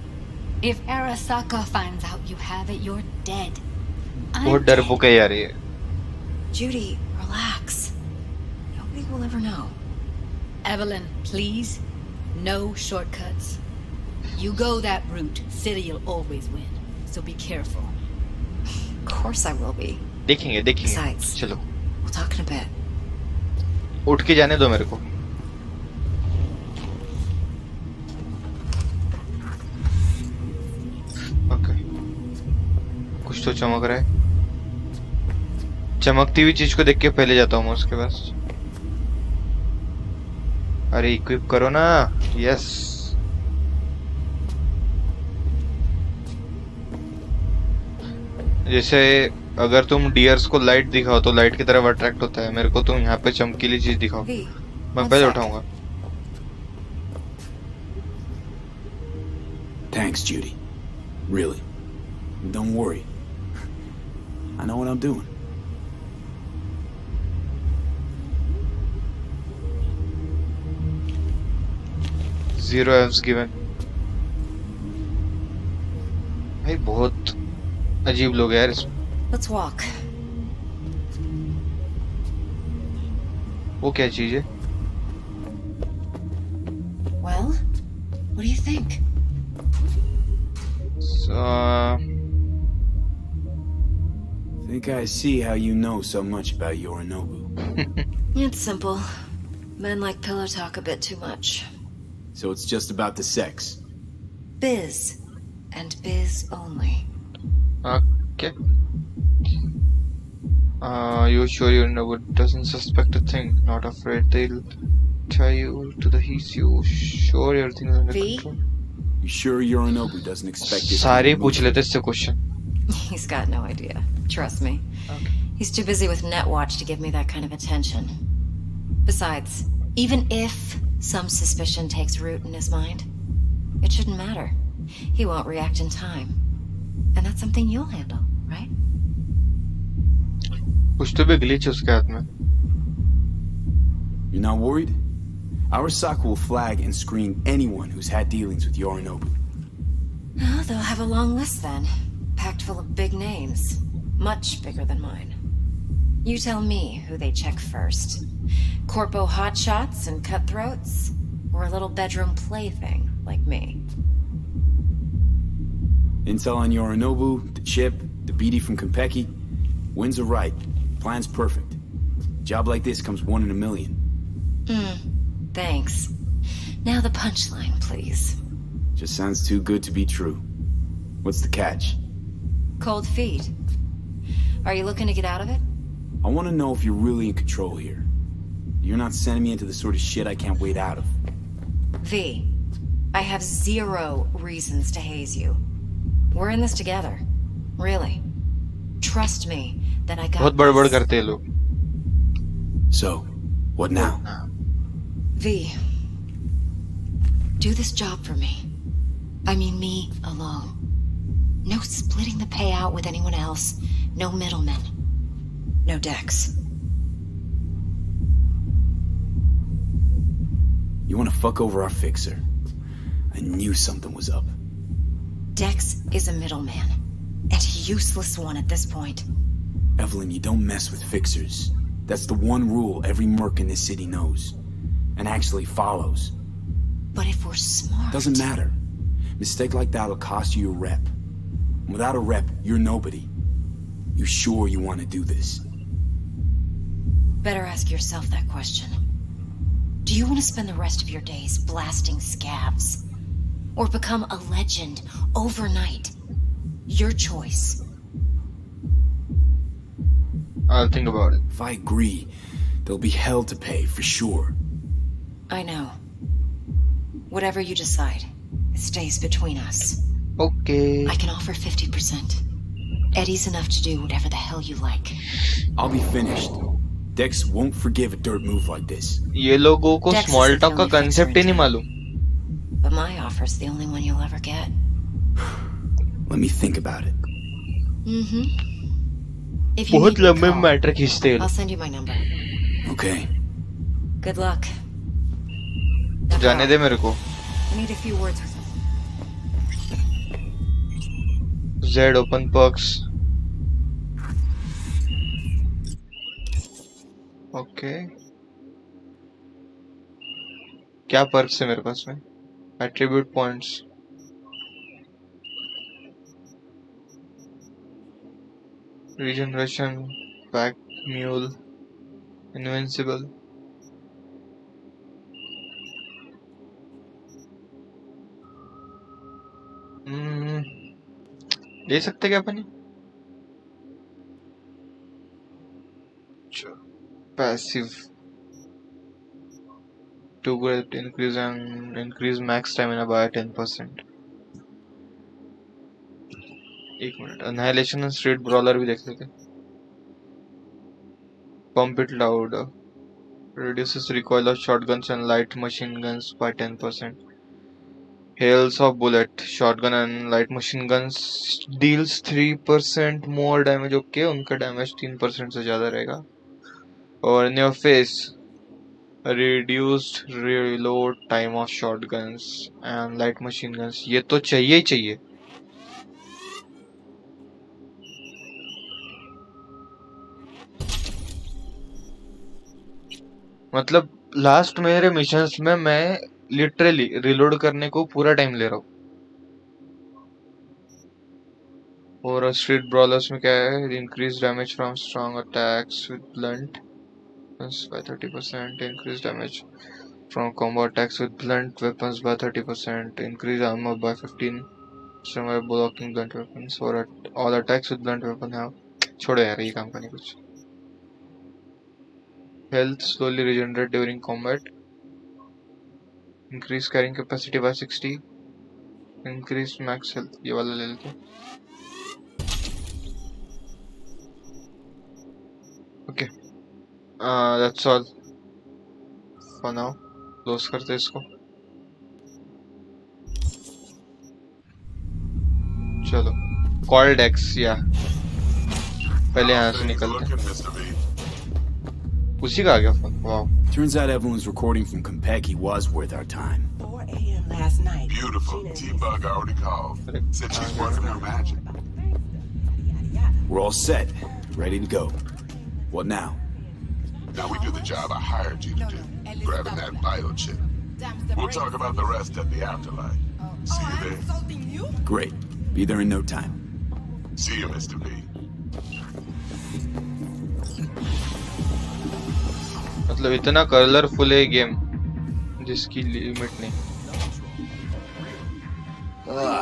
Speaker 4: If Arasaka finds out you have it, you're dead.
Speaker 6: बहुत डरपोक है यार ये।
Speaker 3: Judy, relax. Nobody will ever know.
Speaker 4: Evelyn, please. No shortcuts. You go that route, City'll always win. So be careful.
Speaker 3: Of course I will be.
Speaker 6: देखेंगे देखेंगे।
Speaker 3: Besides,
Speaker 6: चलो।
Speaker 3: we'll talk in a bit.
Speaker 6: उठ के जाने दो मेरे को। Okay. कुछ तो चमक रहा है। चमकती हुई चीज को देख के पहले जाता हूँ मैं उसके पास। अरे इक्विप करो ना। यस। जैसे अगर तुम डियर्स को लाइट दिखाओ तो लाइट की तरफ अट्रैक्ट होता है, मेरे को तुम यहाँ पे चमकीली चीज दिखाओ, मैं पहले उठाऊंगा।
Speaker 9: Thanks, Judy. Really. Don't worry. I know what I'm doing.
Speaker 6: Zero F's given. भाई बहुत अजीब लोग हैं यार इसमें।
Speaker 3: Let's walk.
Speaker 6: वो क्या चीज है?
Speaker 3: Well, what do you think?
Speaker 9: Think I see how you know so much about Yorinobu.
Speaker 3: It's simple. Men like pillow talk a bit too much.
Speaker 9: So it's just about the sex.
Speaker 3: Biz. And biz only.
Speaker 6: Okay. You sure Yorinobu doesn't suspect a thing? Not afraid they'll tie you to the heat? You sure everything is under control?
Speaker 9: You sure Yorinobu doesn't expect this?
Speaker 6: सारे पूछ लेते इससे question.
Speaker 3: He's got no idea. Trust me.
Speaker 6: Okay.
Speaker 3: He's too busy with Netwatch to give me that kind of attention. Besides, even if some suspicion takes root in his mind, it shouldn't matter. He won't react in time. And that's something you'll handle, right?
Speaker 6: कुछ तो भी glitch है उसके हाथ में।
Speaker 9: You're not worried? Arasaka will flag and screen anyone who's had dealings with Yorinobu.
Speaker 3: Oh, they'll have a long list then, packed full of big names. Much bigger than mine. You tell me who they check first. Corpo hotshots and cutthroats? Or a little bedroom plaything like me?
Speaker 9: Intel on Yorinobu, the chip, the BD from Konpeki. Winds are right. Plan's perfect. Job like this comes 1 in a million.
Speaker 3: Thanks. Now the punchline, please.
Speaker 9: Just sounds too good to be true. What's the catch?
Speaker 3: Cold feet. Are you looking to get out of it?
Speaker 9: I want to know if you're really in control here. You're not sending me into the sort of shit I can't wait out of.
Speaker 3: V, I have 0 reasons to haze you. We're in this together. Really. Trust me that I got
Speaker 6: बहुत बड़बड़ करते हैं लोग.
Speaker 9: So, what now?
Speaker 3: V, do this job for me. I mean me alone. No splitting the payout with anyone else. No middlemen. No DEX.
Speaker 9: You want to fuck over our fixer? I knew something was up.
Speaker 3: DEX is a middleman. And a useless one at this point.
Speaker 9: Evelyn, you don't mess with fixers. That's the one rule every merc in this city knows. And actually follows.
Speaker 3: But if we're smart...
Speaker 9: Doesn't matter. Mistake like that'll cost you your rep. Without a rep, you're nobody. You sure you want to do this?
Speaker 3: Better ask yourself that question. Do you want to spend the rest of your days blasting scavs? Or become a legend overnight? Your choice.
Speaker 6: I'll think about it.
Speaker 9: If I agree, there'll be hell to pay, for sure.
Speaker 3: I know. Whatever you decide, it stays between us.
Speaker 6: Okay.
Speaker 3: I can offer 50%. Eddie's enough to do whatever the hell you like.
Speaker 9: I'll be finished. Dex won't forgive a dirt move like this.
Speaker 6: ये लोगों को small talk का concept ही नहीं मालूम.
Speaker 3: But my offer's the only one you'll ever get.
Speaker 9: Let me think about it.
Speaker 3: If you
Speaker 6: बहुत
Speaker 3: need me,
Speaker 6: लंबे
Speaker 3: call.
Speaker 6: Matter खींचते हैं
Speaker 3: I'll send you my number.
Speaker 9: Okay.
Speaker 3: Good luck.
Speaker 6: लोग. जाने दे मेरे को.
Speaker 3: I need a few words with you.
Speaker 6: Z open perks. Okay. क्या perks है मेरे पास में? Attribute points. Regeneration, Pack Mule, Invincible. ले सकते क्या अपन? Passive. To get increase max stamina by 10%. एक minute. Annihilation and Street Brawler भी देख लेते. Pump it loud. Reduces recoil of shotguns and light machine guns by 10%. Hails of bullet. Shotgun and light machine guns deals 3% more damage. Okay, उनका damage 3% से ज़्यादा रहेगा. और in your face. Reduced reload time of shotguns and light machine guns. ये तो चाहिए ही चाहिए. मतलब लास्ट मेरे मिशंस में मैं लिटरली रिलोड करने को पूरा टाइम ले रहा हूँ. और स्ट्रीट ब्रॉलर्स में क्या है? Increase damage from strong attacks with blunt by 30%, increase damage from combo attacks with blunt weapons by 30%, increase armor by 15% by blocking blunt weapons, or all attacks with blunt weapon have. छोड़ो यार ये काम का नहीं कुछ. Health slowly regenerate during combat. Increase carrying capacity by 60. Increase max health. ये वाला ले लेते. Okay. That's all for now. Close करते हैं इसको. चलो. Call DEX, yeah. पहले यहाँ से निकलते हैं. उसी का आ गया phone. Wow.
Speaker 9: Turns out Evelyn's recording from Konpeki was worth our time.
Speaker 15: 4 a.m. last night.
Speaker 16: Beautiful. T-Bug already called. Said she's working her magic.
Speaker 9: We're all set. Ready to go. What now?
Speaker 15: Now we do the job I hired you to do. Grabbing that biochip. We'll talk about the rest at the afterlife. See you there.
Speaker 9: Great. Be there in no time.
Speaker 15: See you, Mr. B.
Speaker 6: मतलब इतना colourful है game जिसकी limit नहीं.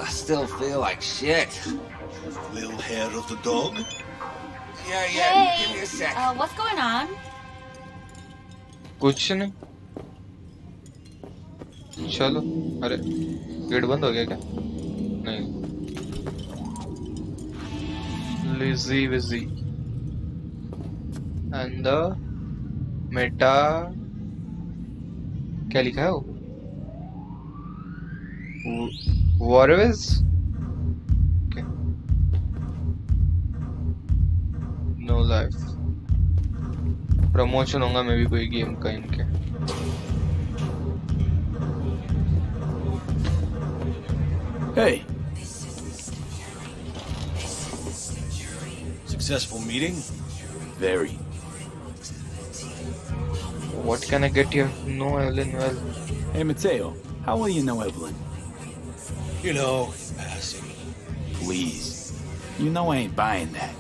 Speaker 16: Still feel like shit.
Speaker 8: Little hair of the dog?
Speaker 16: Yeah,
Speaker 17: Hey,
Speaker 16: give me a sec.
Speaker 17: what's going on?
Speaker 6: कुछ नहीं. चलो. अरे gate बंद हो गया क्या? नहीं. Lizzy Wizzy and the meta क्या लिखा है वो? Warwiz? Okay. No life. Promotion होगा मे भी कोई गेम का इनके.
Speaker 9: Hey.
Speaker 8: Successful meeting?
Speaker 9: Very.
Speaker 6: What can I get here? No, Evelyn. Well.
Speaker 9: Hey, Mateo. How well you know Evelyn?
Speaker 8: You know, passing.
Speaker 9: Please. You know I ain't buying that.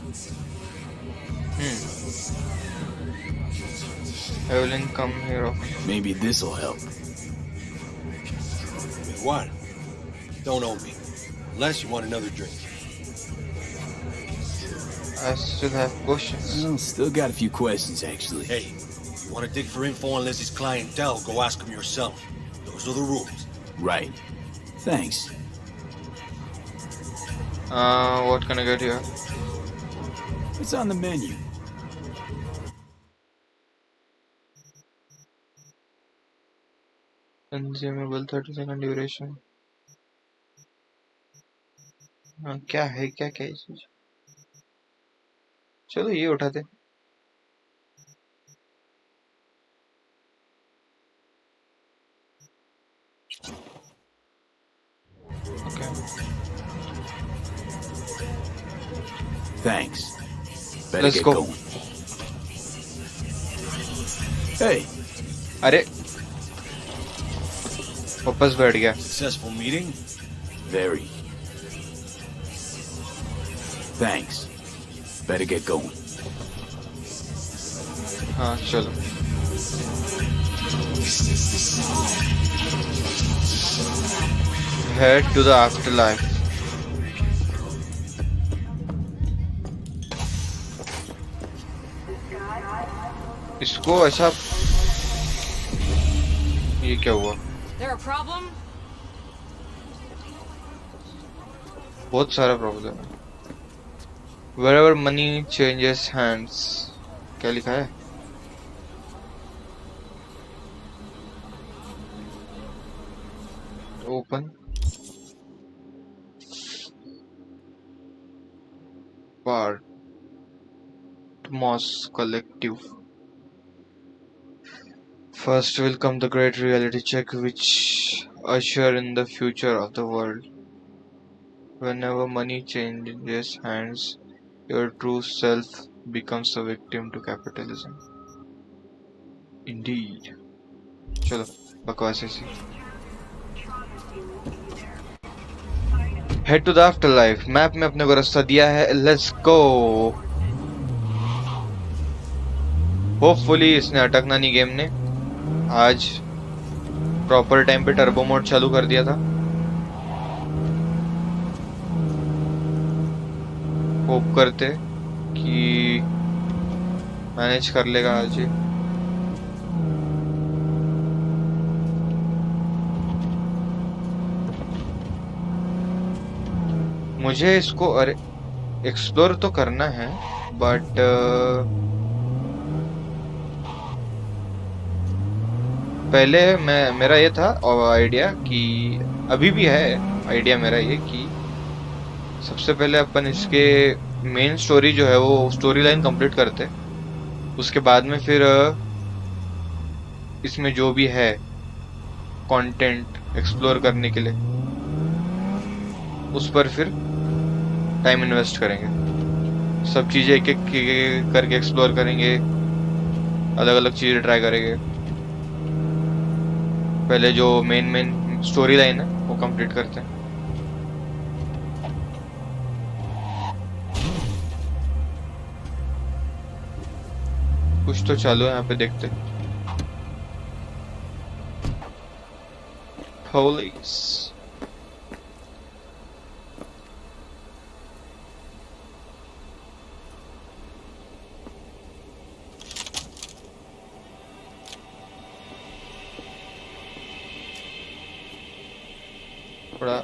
Speaker 6: Evelyn, come here.
Speaker 9: Maybe this'll help.
Speaker 8: What? Don't owe me. Unless you want another drink.
Speaker 6: I still have questions.
Speaker 9: Well, still got a few questions, actually.
Speaker 8: Hey, you want to dig for info on Lizzie's clientele, go ask him yourself. Those are the rules.
Speaker 9: Right. Thanks.
Speaker 6: What can I get here?
Speaker 9: What's on the menu?
Speaker 6: Consumable 30-second duration. क्या है क्या क्या ये चीज? चलो ये उठाते. Okay.
Speaker 9: Thanks. Better
Speaker 6: Let's
Speaker 9: get
Speaker 6: go.
Speaker 9: going. Hey.
Speaker 6: अरे वापस बैठ गया.
Speaker 8: Successful meeting?
Speaker 9: Very. Thanks. Better get going.
Speaker 6: हाँ चलो. Head to the afterlife. इसको ऐसा ये क्या हुआ?
Speaker 13: There a problem?
Speaker 6: बहुत सारा प्रॉब्लम है. Wherever money changes hands. क्या लिखा है? Open. Patmos Collective. First will come the great reality check which usher in the future of the world. Whenever money changes hands, your true self becomes a victim to capitalism. Indeed. चलो बकवास ऐसी. Head to the afterlife. Map में अपने को रास्ता दिया है. Let's go. Hopefully इसने अटकना नहीं गेम ने. आज प्रॉपर टाइम पे टर्बो मोड चालू कर दिया था. होप करते कि मैनेज कर लेगा आज ही. मुझे इसको अरे एक्सप्लोर तो करना है बट पहले मेरा ये था आइडिया कि अभी भी है आइडिया मेरा ये कि सबसे पहले अपन इसके मेन स्टोरी जो है वो स्टोरी लाइन कंप्लीट करते, उसके बाद में फिर इसमें जो भी है कंटेंट एक्सप्लोर करने के लिए उस पर फिर टाइम इन्वेस्ट करेंगे. सब चीजें एक एक करके एक्सप्लोर करेंगे, अलग अलग चीजें ट्राई करेंगे। पहले जो मेन मेन स्टोरी लाइन है वो कंप्लीट करते हैं। कुछ तो चालू है यहाँ पे, देखते। Police. थोड़ा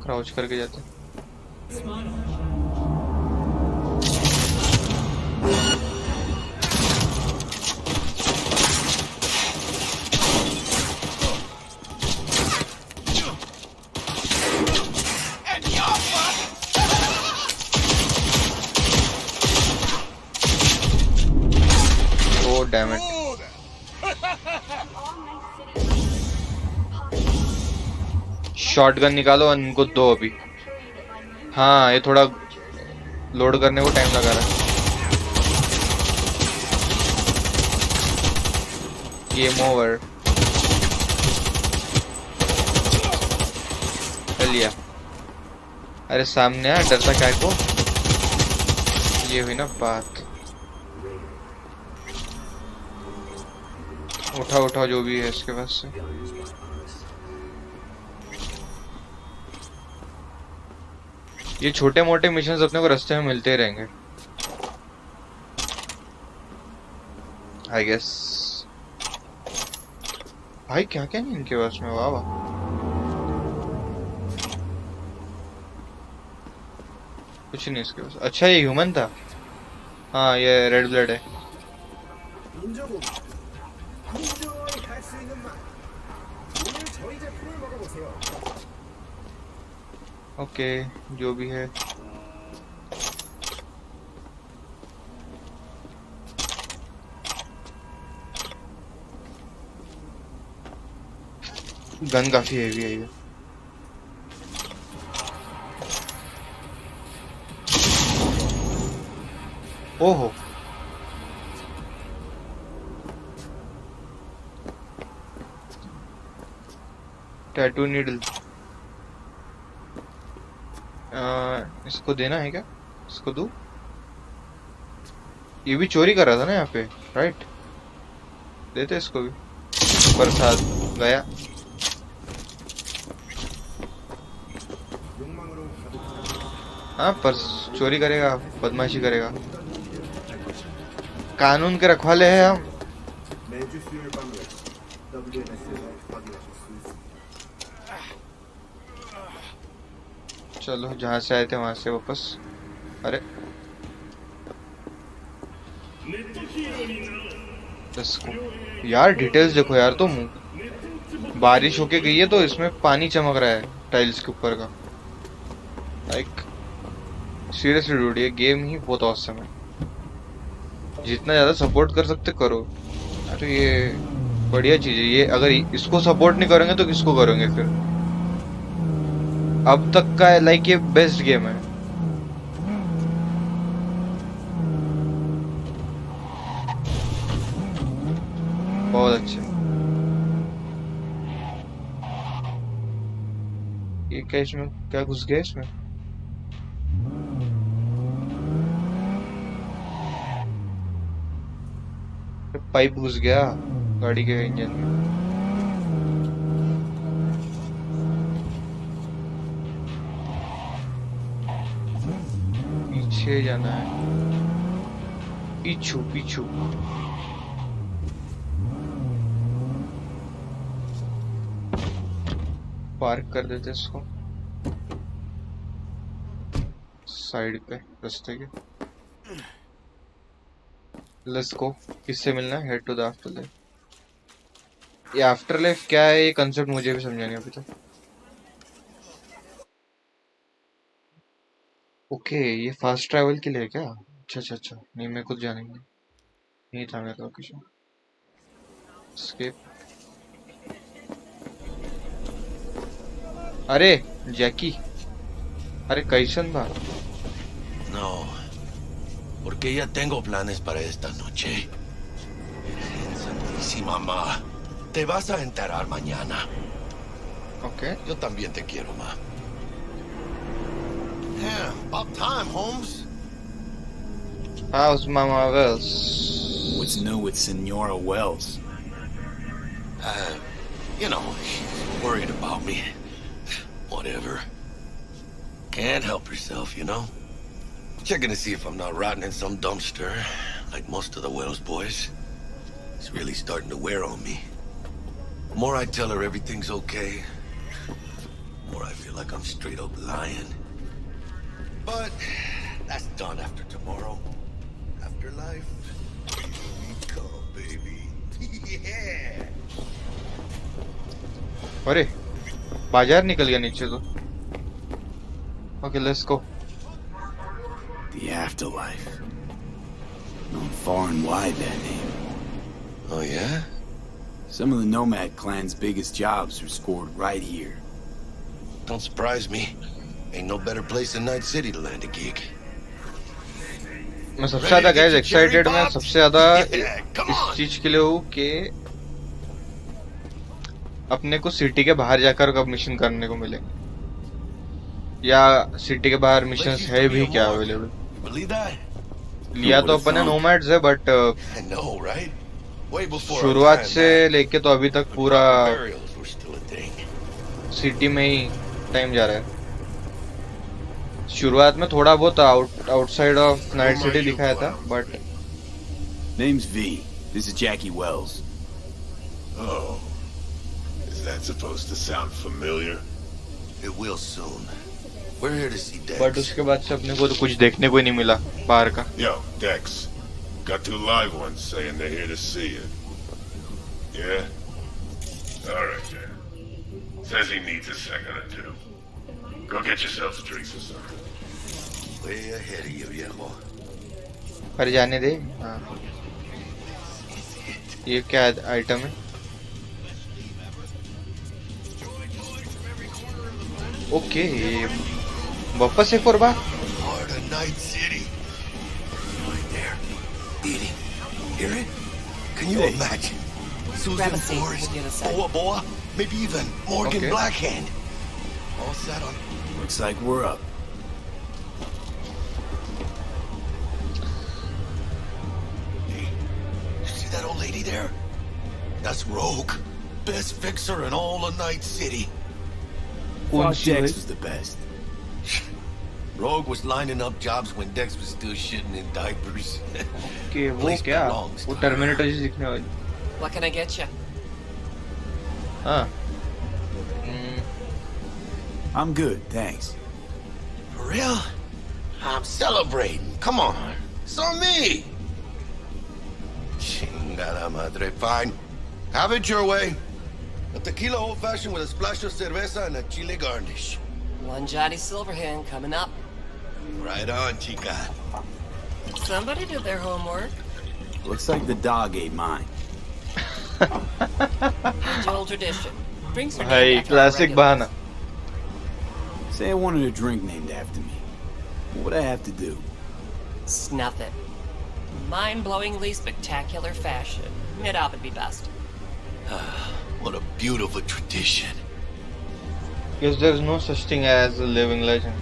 Speaker 6: क्राउच करके जाते हैं। Oh damn it. शॉटगन निकालो और इनको दो अभी। हाँ, ये थोड़ा लोड करने को टाइम लगा रहा है। Game over. कर लिया। अरे सामने आ, डरता क्या को। ये हुई ना बात। उठा उठा जो भी है इसके पास से। ये छोटे मोटे मिशंस अपने को रास्ते में मिलते ही रहेंगे आई गेस। भाई क्या क्या नहीं इनके पास में, वाह वाह। कुछ नहीं इसके पास। अच्छा ये ह्यूमन था। हाँ ये रेड ब्लड है। ओके जो भी है। गन काफी हेवी है ये। ओहो टैटू नीडल। इसको देना है क्या? इसको दूं? ये भी चोरी कर रहा था ना यहाँ पे, राइट? देते इसको भी। प्रसाद गया। हाँ पर चोरी करेगा, बदमाशी करेगा। कानून के रखवाले हैं हम। चलो जहाँ से आए थे वहां से वापस। अरे इसको यार डिटेल्स देखो यार, तो बारिश होके गई है तो इसमें पानी चमक रहा है टाइल्स के ऊपर का। लाइक सीरियसली डूड, ये गेम ही बहुत ऑसम है। जितना ज्यादा सपोर्ट कर सकते करो। अरे ये बढ़िया चीज है ये। अगर इसको सपोर्ट नहीं करेंगे तो किसको करेंगे फिर? अब तक का लाइक ये बेस्ट गेम है। बहुत अच्छे। ये क्या इसमें क्या घुस गया इसमें? पाइप घुस गया गाड़ी के इंजन में। पीछे जाना है। पीछू पीछू। पार्क कर देते इसको साइड पे रास्ते के। Let's go. किससे मिलना है? Head to the afterlife. ये आफ्टर लाइफ क्या है? ये कंसेप्ट मुझे भी समझा नहीं अभी तक। ओके ये फास्ट ट्रैवल के लिए है क्या? अच्छा अच्छा अच्छा। नहीं मैं खुद जानेंगे नहीं था मेरा लोकेशन। स्केप। अरे जैकी अरे कैसन बा?
Speaker 17: No, porque ya tengo planes para esta noche. Santísima ma, te vas a enterar mañana.
Speaker 6: Okay.
Speaker 17: Yo también te quiero, ma. Yeah, about time, Holmes.
Speaker 6: How's Mama Wells?
Speaker 9: What's new with Senora Wells?
Speaker 17: You know, she's worried about me. Whatever. Can't help herself, you know? Checking to see if I'm not rotting in some dumpster, like most of the Wells boys. It's really starting to wear on me. The more I tell her everything's okay, the more I feel like I'm straight up lying. But that's done after tomorrow. Afterlife. Come, baby. Yeah.
Speaker 6: अरे बाजार निकल गया नीचे तो. Okay, let's go.
Speaker 9: The afterlife. Known far and wide, that name.
Speaker 17: Oh, yeah?
Speaker 9: Some of the Nomad clan's biggest jobs are scored right here.
Speaker 17: Don't surprise me. Ain't no better place than Night City to land a gig.
Speaker 6: मैं सबसे ज़्यादा guys excited मैं सबसे ज़्यादा इस चीज के लिए हूँ कि अपने को सिटी के बाहर जाकर कब मिशन करने को मिले, या सिटी के बाहर मिशंस है भी क्या अवेलेबल. लिया तो अपने नोमैड्स है, बट शुरुआत से लेके तो अभी तक पूरा सिटी में ही टाइम जा रहा है. शुरुआत में थोड़ा बहुत आउटसाइड ऑफ नाइट सिटी दिखाया था, but
Speaker 9: Name's V. This is Jackie Wells.
Speaker 15: Oh. Is that supposed to sound familiar?
Speaker 17: It will soon. We're here to see Dex.
Speaker 6: But उसके बाद से अपने को तो कुछ देखने को ही नहीं मिला बाहर का.
Speaker 15: Yo, Dex. Got two live ones saying they're here to see you. Yeah? Alright, then. Says he needs a second or two. Go get yourselves drinks or something.
Speaker 17: Way ahead of you, viejo.
Speaker 6: पर जाने दे. हाँ. ये क्या item है? Okay, वापस एक और बार.
Speaker 17: Part of Night City. Right there. Eating. Hear it? Can you imagine? Susan Forrest, Boa Boa, maybe even Morgan Blackhand. All set on.
Speaker 9: Looks like we're up.
Speaker 17: Hey, you see that old lady there? That's Rogue. Best fixer in all of Night City.
Speaker 9: Thought Dex was the best.
Speaker 17: Rogue was lining up jobs when Dex was still shitting in diapers.
Speaker 6: कि वो क्या? वो terminator जैसे दिखने वाली.
Speaker 13: What can I get you?
Speaker 6: हाँ.
Speaker 9: I'm good, thanks.
Speaker 17: For real? I'm celebrating. Come on. It's on me. Chingada madre. Fine. Have it your way. A tequila old-fashioned with a splash of cerveza and a chile garnish.
Speaker 13: One Johnny Silverhand coming up.
Speaker 17: Right on, chica.
Speaker 13: Somebody did their homework.
Speaker 9: Looks like the dog ate mine.
Speaker 13: Age-old tradition. Drinks are named
Speaker 6: Hey,
Speaker 13: after
Speaker 6: classic
Speaker 13: our regulars.
Speaker 6: बहाना.
Speaker 9: Say I wanted a drink named after me. What would I have to do?
Speaker 13: Snuff it. Mind-blowingly spectacular fashion. Mid-op would be best.
Speaker 17: What a beautiful tradition.
Speaker 6: Guess there's no such thing as a living legend.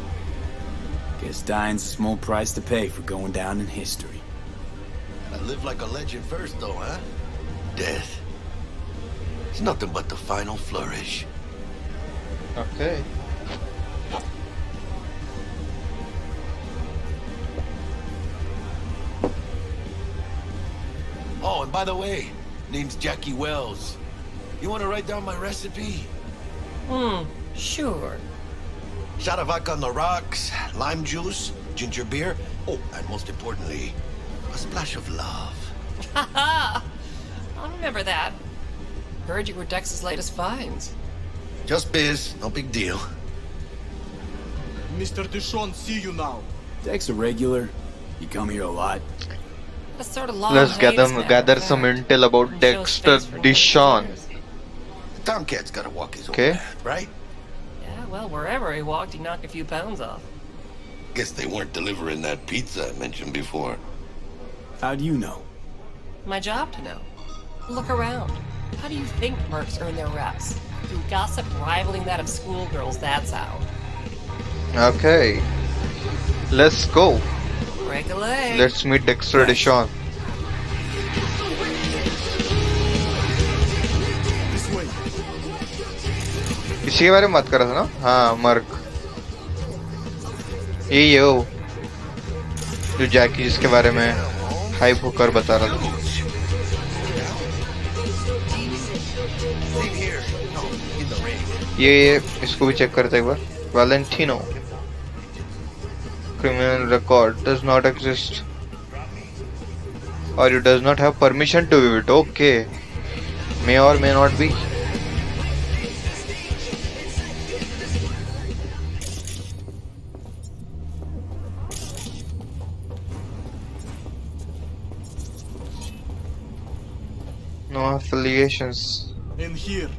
Speaker 9: Guess dying's a small price to pay for going down in history.
Speaker 17: I live like a legend first, though, huh? Death. It's nothing but the final flourish.
Speaker 6: Okay.
Speaker 17: Oh, and by the way, name's Jackie Wells. You want to write down my recipe?
Speaker 13: Sure.
Speaker 17: Shot of vodka on the rocks, lime juice, ginger beer. Oh, and most importantly, a splash of love.
Speaker 13: Haha! I'll remember that. Heard you were Dex's latest finds.
Speaker 17: Just biz, no big deal.
Speaker 8: Mr. Dishon, see you now.
Speaker 9: Dex a regular? You come here a lot?
Speaker 13: That's sort of long.
Speaker 6: Let's gather some intel about Dexter Dishon.
Speaker 17: Tomcat's gotta walk his own path, right?
Speaker 13: Yeah, well, wherever he walked, he knocked a few pounds off.
Speaker 17: Guess they weren't delivering that pizza I mentioned before.
Speaker 9: How do you know?
Speaker 13: My job to know. Look around. How do you think mercs earn their reps? Through gossip rivaling that of schoolgirls, that's how.
Speaker 6: Okay, let's go.
Speaker 13: Break a leg.
Speaker 6: Let's meet Dexter Deshawn. इसी के बारे में बात कर रहा था ना? हाँ, मर्क। ये हो जो जैकी जिसके बारे में हाइप होकर बता रहा था। ये इसको भी चेक करते एक बार। Valentino criminal record does not exist or you does not have permission to view it. Okay, may or may not be. No affiliations.
Speaker 8: In here.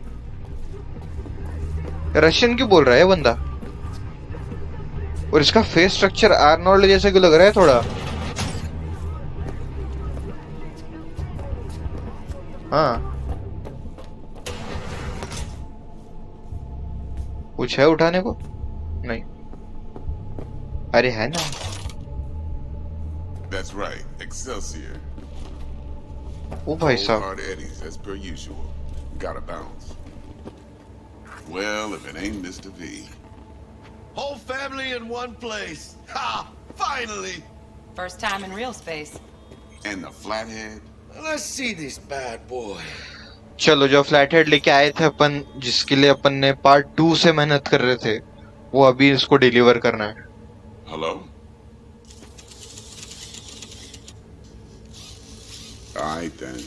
Speaker 6: Russian क्यों बोल रहा है बंदा? और इसका फेस स्ट्रक्चर आर्नोल्ड जैसा क्यों लग रहा है थोड़ा? हाँ, कुछ है उठाने को? नहीं। अरे है ना?
Speaker 15: That's right, Excelsior.
Speaker 6: ओ भाई साहब।
Speaker 15: Hard Eddies as per usual. Gotta bounce. Well, if it ain't Mr. V.
Speaker 17: Whole family in one place. Ha! Finally!
Speaker 13: First time in real space.
Speaker 15: And the flathead?
Speaker 17: Let's see this bad boy.
Speaker 6: चलो, जो flathead लेके आए थे अपन, जिसके लिए अपन ने part 2 से मेहनत कर रहे थे, वो अभी इसको डिलीवर करना है।
Speaker 15: Hello? Alright then.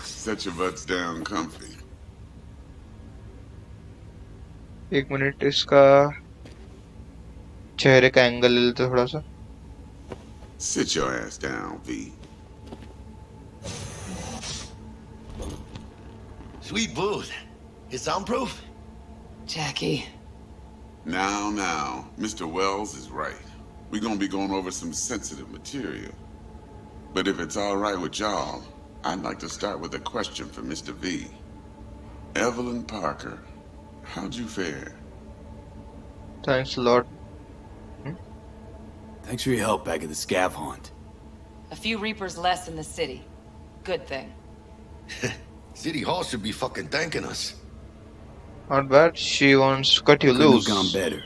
Speaker 15: Set your butts down comfy.
Speaker 6: एक मिनट, इसका चेहरे का एंगल ले लेते थोड़ा सा।
Speaker 15: Sit your ass down, V.
Speaker 17: Sweet booth. It's soundproof?
Speaker 13: Jackie.
Speaker 15: Now, Mr. Wells is right. We're gonna be going over some sensitive material. But if it's all right with y'all, I'd like to start with a question for Mr. V. Evelyn Parker, how'd you fare?
Speaker 6: Thanks a lot.
Speaker 9: Thanks for your help back at the scav haunt.
Speaker 13: A few Reapers less in the city. Good thing.
Speaker 17: City Hall should be fucking thanking us.
Speaker 6: Not bad. She wants to cut you
Speaker 9: Couldn't
Speaker 6: loose.
Speaker 9: have gone better.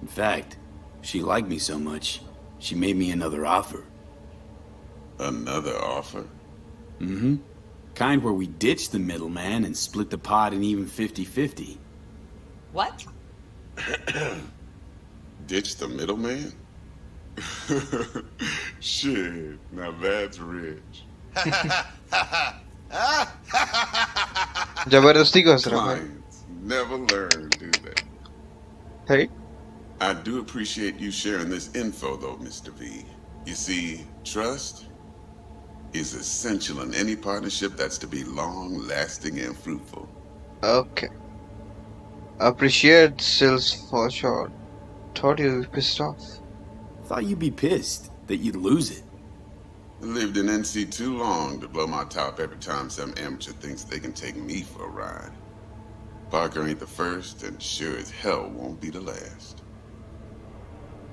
Speaker 9: In fact, she liked me so much, she made me another offer.
Speaker 15: Another offer?
Speaker 9: Mm-hmm. Kind where we ditch the middleman and split the pot in even 50-50.
Speaker 13: What?
Speaker 15: Ditch the middleman? Shit, now that's rich.
Speaker 6: जबरदस्ती को हंस रहा है।
Speaker 15: Clients never learn, do they?
Speaker 6: Hey?
Speaker 15: I do appreciate you sharing this info, though, Mr. V. You see, trust is essential in any partnership that's to be long-lasting and fruitful.
Speaker 6: Okay. Appreciate sales for sure. Thought you'd be pissed off.
Speaker 9: Thought you'd be pissed that you'd lose it.
Speaker 15: I lived in NC too long to blow my top every time some amateur thinks they can take me for a ride. Parker ain't the first, and sure as hell won't be the last.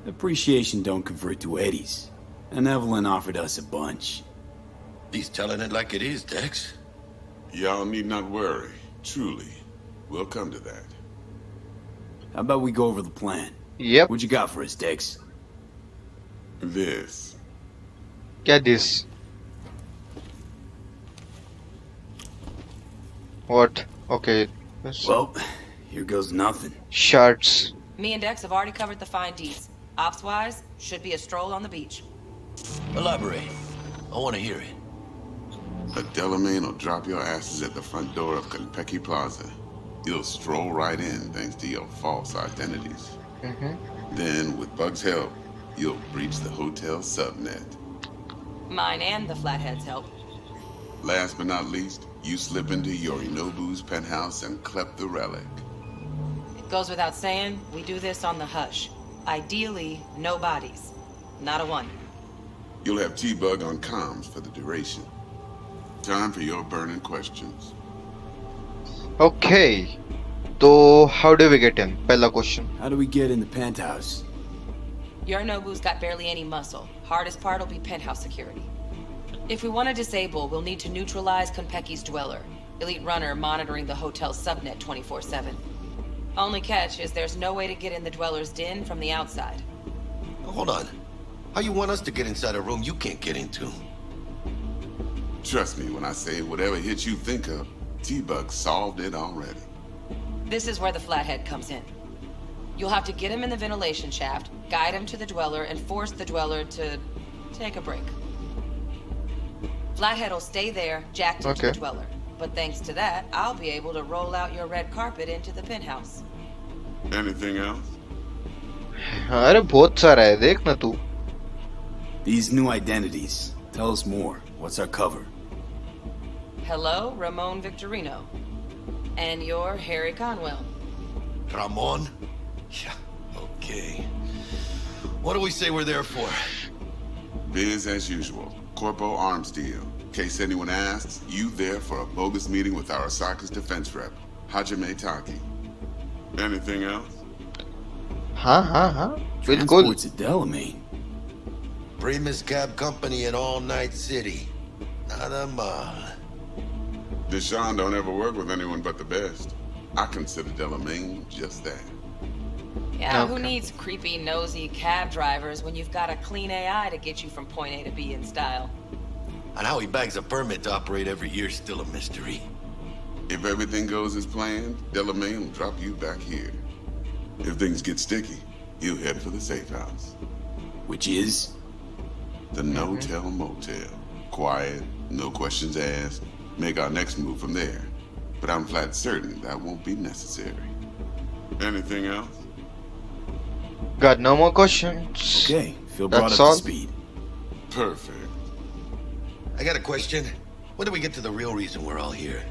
Speaker 9: Appreciation don't convert to eddies. And Evelyn offered us a bunch.
Speaker 17: He's telling it like it is, Dex.
Speaker 15: Y'all need not worry. Truly. We'll come to that.
Speaker 9: How about we go over the plan?
Speaker 6: Yep.
Speaker 9: What you got for us, Dex?
Speaker 15: This.
Speaker 6: Get this. What? Okay.
Speaker 9: Well, here goes nothing.
Speaker 6: Shards.
Speaker 13: Me and Dex have already covered the fine deeds. Ops-wise, should be a stroll on the beach.
Speaker 17: Elaborate. I want to hear it.
Speaker 15: A Delamain will drop your asses at the front door of Konpeki Plaza. You'll stroll right in thanks to your false identities. Then, with Bug's help, you'll breach the hotel subnet.
Speaker 13: Mine and the Flathead's help.
Speaker 15: Last but not least, you slip into Yorinobu's penthouse and clep the relic.
Speaker 13: It goes without saying, we do this on the hush. Ideally, no bodies. Not a one.
Speaker 18: You'll have T-Bug on comms for the duration. Time for your burning questions.
Speaker 6: Okay. So how do we get in? Pehla question.
Speaker 9: How do we get in the penthouse?
Speaker 13: Yorinobu's got barely any muscle. Hardest part will be penthouse security. If we want to disable, we'll need to neutralize Konpeki's dweller. Elite runner monitoring the hotel's subnet 24/7. Only catch is there's no way to get in the dweller's den from the outside.
Speaker 17: Hold on. How you want us to get inside a room you can't get into?
Speaker 18: Trust me when I say whatever hit you think of, T-Bug solved it already.
Speaker 13: This is where the flathead comes in. You'll have to get him in the ventilation shaft, guide him to the dweller, and force the dweller to take a break. Flathead will stay there, jacked into the dweller. But thanks to that, I'll be able to roll out your red carpet into the penthouse.
Speaker 18: Anything else?
Speaker 6: अरे बहुत सारा है देख ना तू.
Speaker 9: These new identities. Tell us more. What's our cover?
Speaker 13: Hello, Ramon Victorino. And you're Harry Conwell.
Speaker 17: Ramon? Yeah, okay. What do we say we're there for?
Speaker 18: Biz as usual. Corpo arms deal. In case anyone asks, you there for a bogus meeting with Arasaka's defense rep, Hajime Taki. Anything else?
Speaker 6: हाँ.
Speaker 9: Transport's a Delamain.
Speaker 17: Primus Cab Company in All Night City. Nada mal.
Speaker 18: Deshaun don't ever work with anyone but the best. I consider Delamain just that.
Speaker 13: Yeah, who needs creepy, nosy cab drivers when you've got a clean AI to get you from point A to B in style?
Speaker 17: And how he bags a permit to operate every year is still a mystery.
Speaker 18: If everything goes as planned, Delamain will drop you back here. If things get sticky, he'll head for the safe house.
Speaker 9: Which is?
Speaker 18: The no-tell motel. Quiet, no questions asked. Make our next move from there. But I'm flat certain that won't be necessary. Anything else?
Speaker 6: Got no more questions.
Speaker 9: Okay, feel brought
Speaker 6: That's
Speaker 9: up
Speaker 6: all.
Speaker 9: to speed.
Speaker 18: Perfect.
Speaker 17: I got a question. When do we get to the real reason we're all here?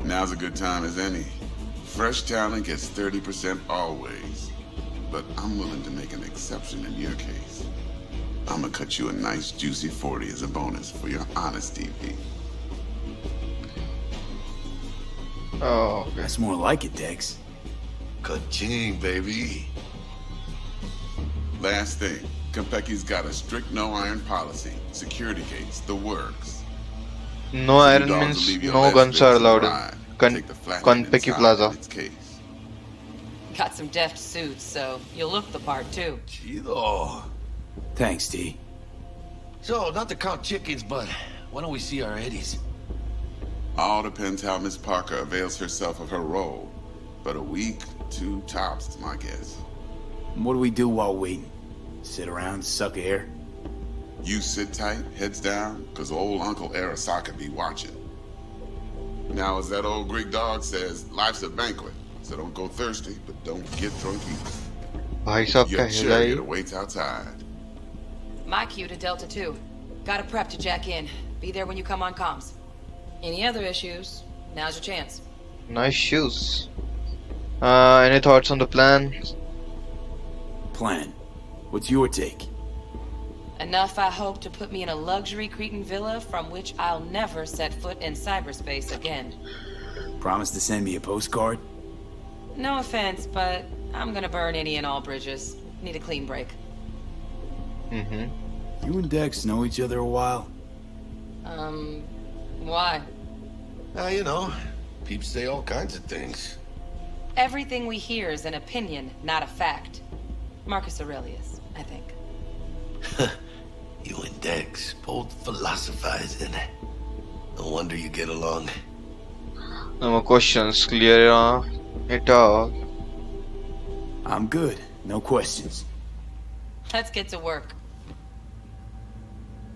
Speaker 18: Now's a good time as any. Fresh talent gets 30% always. But I'm willing to make an exception in your case. I'm gonna cut you a nice juicy 40 as a bonus for your honesty, V.
Speaker 6: Oh,
Speaker 9: that's more like it, Dex.
Speaker 17: Ka-ching, baby.
Speaker 18: Last thing, Konpeki's got a strict no-iron policy. Security gates, the works.
Speaker 6: No iron means no guns are allowed in Konpeki Plaza.
Speaker 13: Got some deft suits, so you'll look the part too.
Speaker 17: Chido.
Speaker 9: Thanks, T.
Speaker 17: So, not to count chickens, but why don't we see our Eddies?
Speaker 18: All depends how Miss Parker avails herself of her role. But a week, 2 tops is my guess.
Speaker 9: What do we do while waiting? Sit around, suck air?
Speaker 18: You sit tight, heads down, cause old Uncle Arasaka be watching. Now, as that old Greek dog says, life's a banquet. So don't go thirsty, but don't get drunk either.
Speaker 6: भाई साहब का
Speaker 18: Your
Speaker 6: हिलाई.
Speaker 18: chariot awaits outside.
Speaker 13: My cue to Delta 2. Gotta prep to jack in. Be there when you come on comms. Any other issues? Now's your chance.
Speaker 6: Nice shoes. Any thoughts on the plan?
Speaker 9: Plan. What's your take?
Speaker 13: Enough, I hope, to put me in a luxury Cretan villa from which I'll never set foot in cyberspace again.
Speaker 9: Promise to send me a postcard?
Speaker 13: No offense, but I'm gonna burn any and all bridges. Need a clean break.
Speaker 9: You and Dex know each other a while?
Speaker 13: Why?
Speaker 17: You know, peeps say all kinds of things.
Speaker 13: Everything we hear is an opinion, not a fact. Marcus Aurelius, I think.
Speaker 17: You and Dex, both philosophizing. No wonder you get along.
Speaker 6: No more questions. Clear it all.
Speaker 9: I'm good. No questions.
Speaker 13: Let's get to work.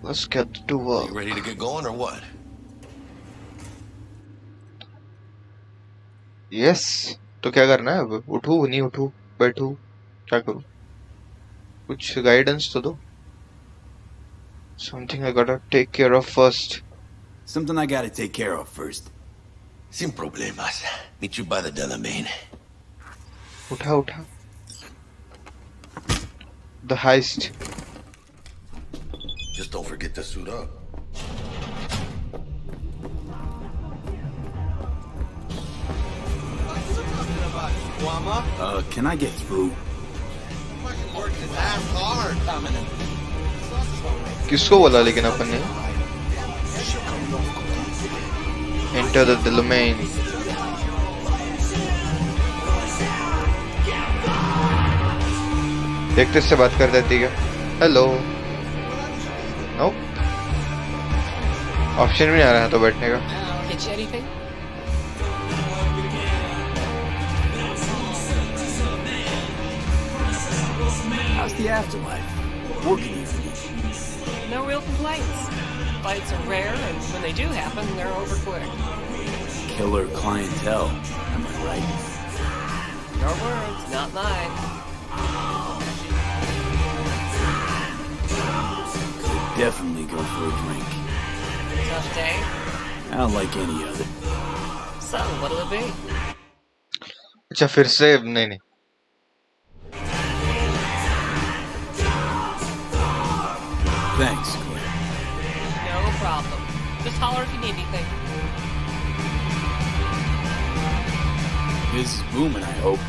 Speaker 6: Let's get to work.
Speaker 17: You ready to get going or what?
Speaker 6: Yes. तो क्या करना है अब? उठूं नहीं उठूं बैठूं क्या करूं? कुछ guidance तो दो. Something I gotta take care of first.
Speaker 9: Something I gotta take care of first.
Speaker 17: Sin problemas. Meet you by the Delamain.
Speaker 6: उठा. The heist.
Speaker 17: Just don't forget to suit up.
Speaker 9: Can I get through?
Speaker 6: किसको बोला लेकिन अपन ने? Enter the domain. देखते इससे बात कर देती क्या? हेलो. नो. ऑप्शन भी नहीं आ रहा है तो बैठने का.
Speaker 13: Get you anything?
Speaker 9: How's the afterlife? Working here for you.
Speaker 13: No real complaints. Fights are rare, and when they do happen, they're over quick.
Speaker 9: Killer clientele. Am I right?
Speaker 13: Your words, not mine.
Speaker 9: Could definitely go for a drink.
Speaker 13: Tough day?
Speaker 9: Not like any other.
Speaker 13: So, what'll it be?
Speaker 6: अच्छा फिर से नहीं नहीं.
Speaker 9: Thanks, Claire.
Speaker 13: No problem. Just holler if you need anything.
Speaker 9: This is booming, I hope.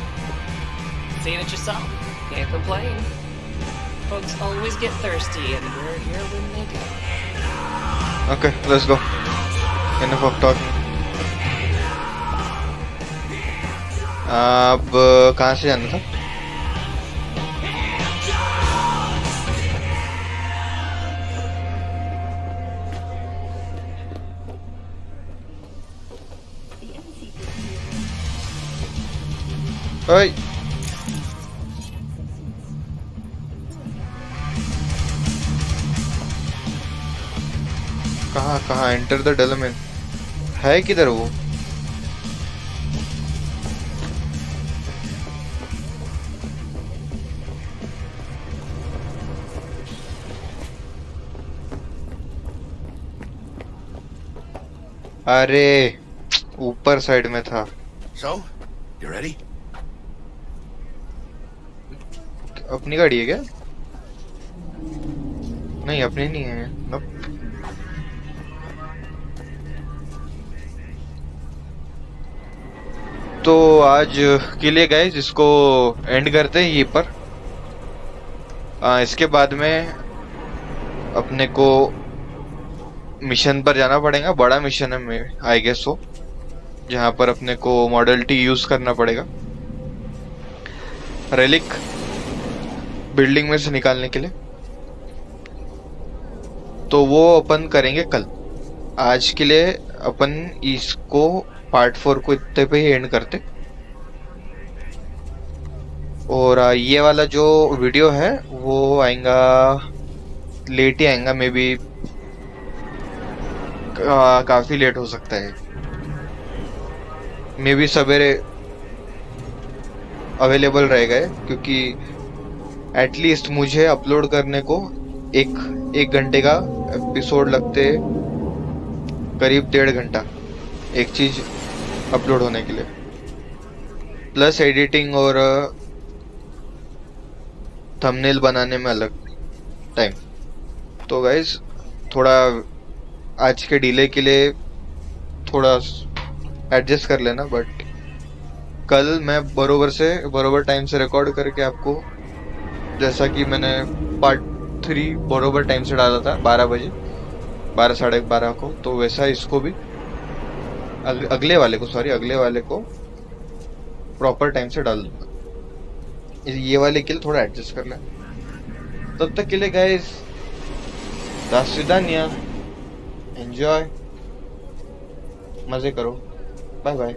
Speaker 13: Seen it yourself. Can't complain. Folks always get thirsty, and we're here when they go.
Speaker 6: Okay, let's go. Enough of talking. अब कहाँ से जाना था? ओए कहाँ enter the domain है किधर वो? अरे ऊपर साइड में था.
Speaker 17: So, you ready?
Speaker 6: अपनी गाड़ी है क्या? नहीं अपनी नहीं है. Nope. तो आज के लिए गाइस इसको एंड करते हैं यहीं पर. इसके बाद में अपने को मिशन पर जाना पड़ेगा. बड़ा मिशन है मैं आई गेस हो, जहाँ पर अपने को मॉडल टी यूज करना पड़ेगा रेलिक बिल्डिंग में से निकालने के लिए. तो वो अपन करेंगे कल. आज के लिए अपन इसको पार्ट 4 को इतने पे ही एंड करते. और ये वाला जो वीडियो है वो आएगा लेट ही आएगा. मे बी काफी लेट हो सकता है. मे बी सवेरे अवेलेबल रहेगा, क्योंकि एटलीस्ट मुझे अपलोड करने को एक घंटे का एपिसोड लगते करीब 1.5 घंटा एक चीज अपलोड होने के लिए, प्लस एडिटिंग और थंबनेल बनाने में अलग टाइम. तो गाइज थोड़ा आज के डिले के लिए थोड़ा एडजस्ट कर लेना. बट कल मैं बरोबर टाइम से रिकॉर्ड करके आपको, जैसा कि मैंने पार्ट 3 बरोबर टाइम से डाला था 12 बजे 12 साढ़े 12 को, तो वैसा इसको भी अगले वाले को प्रॉपर टाइम से डाल दूंगा. ये वाले के लिए थोड़ा एडजस्ट कर लें. तब तक के लिए गाइस До свидания. Enjoy. मजे करो. Bye bye.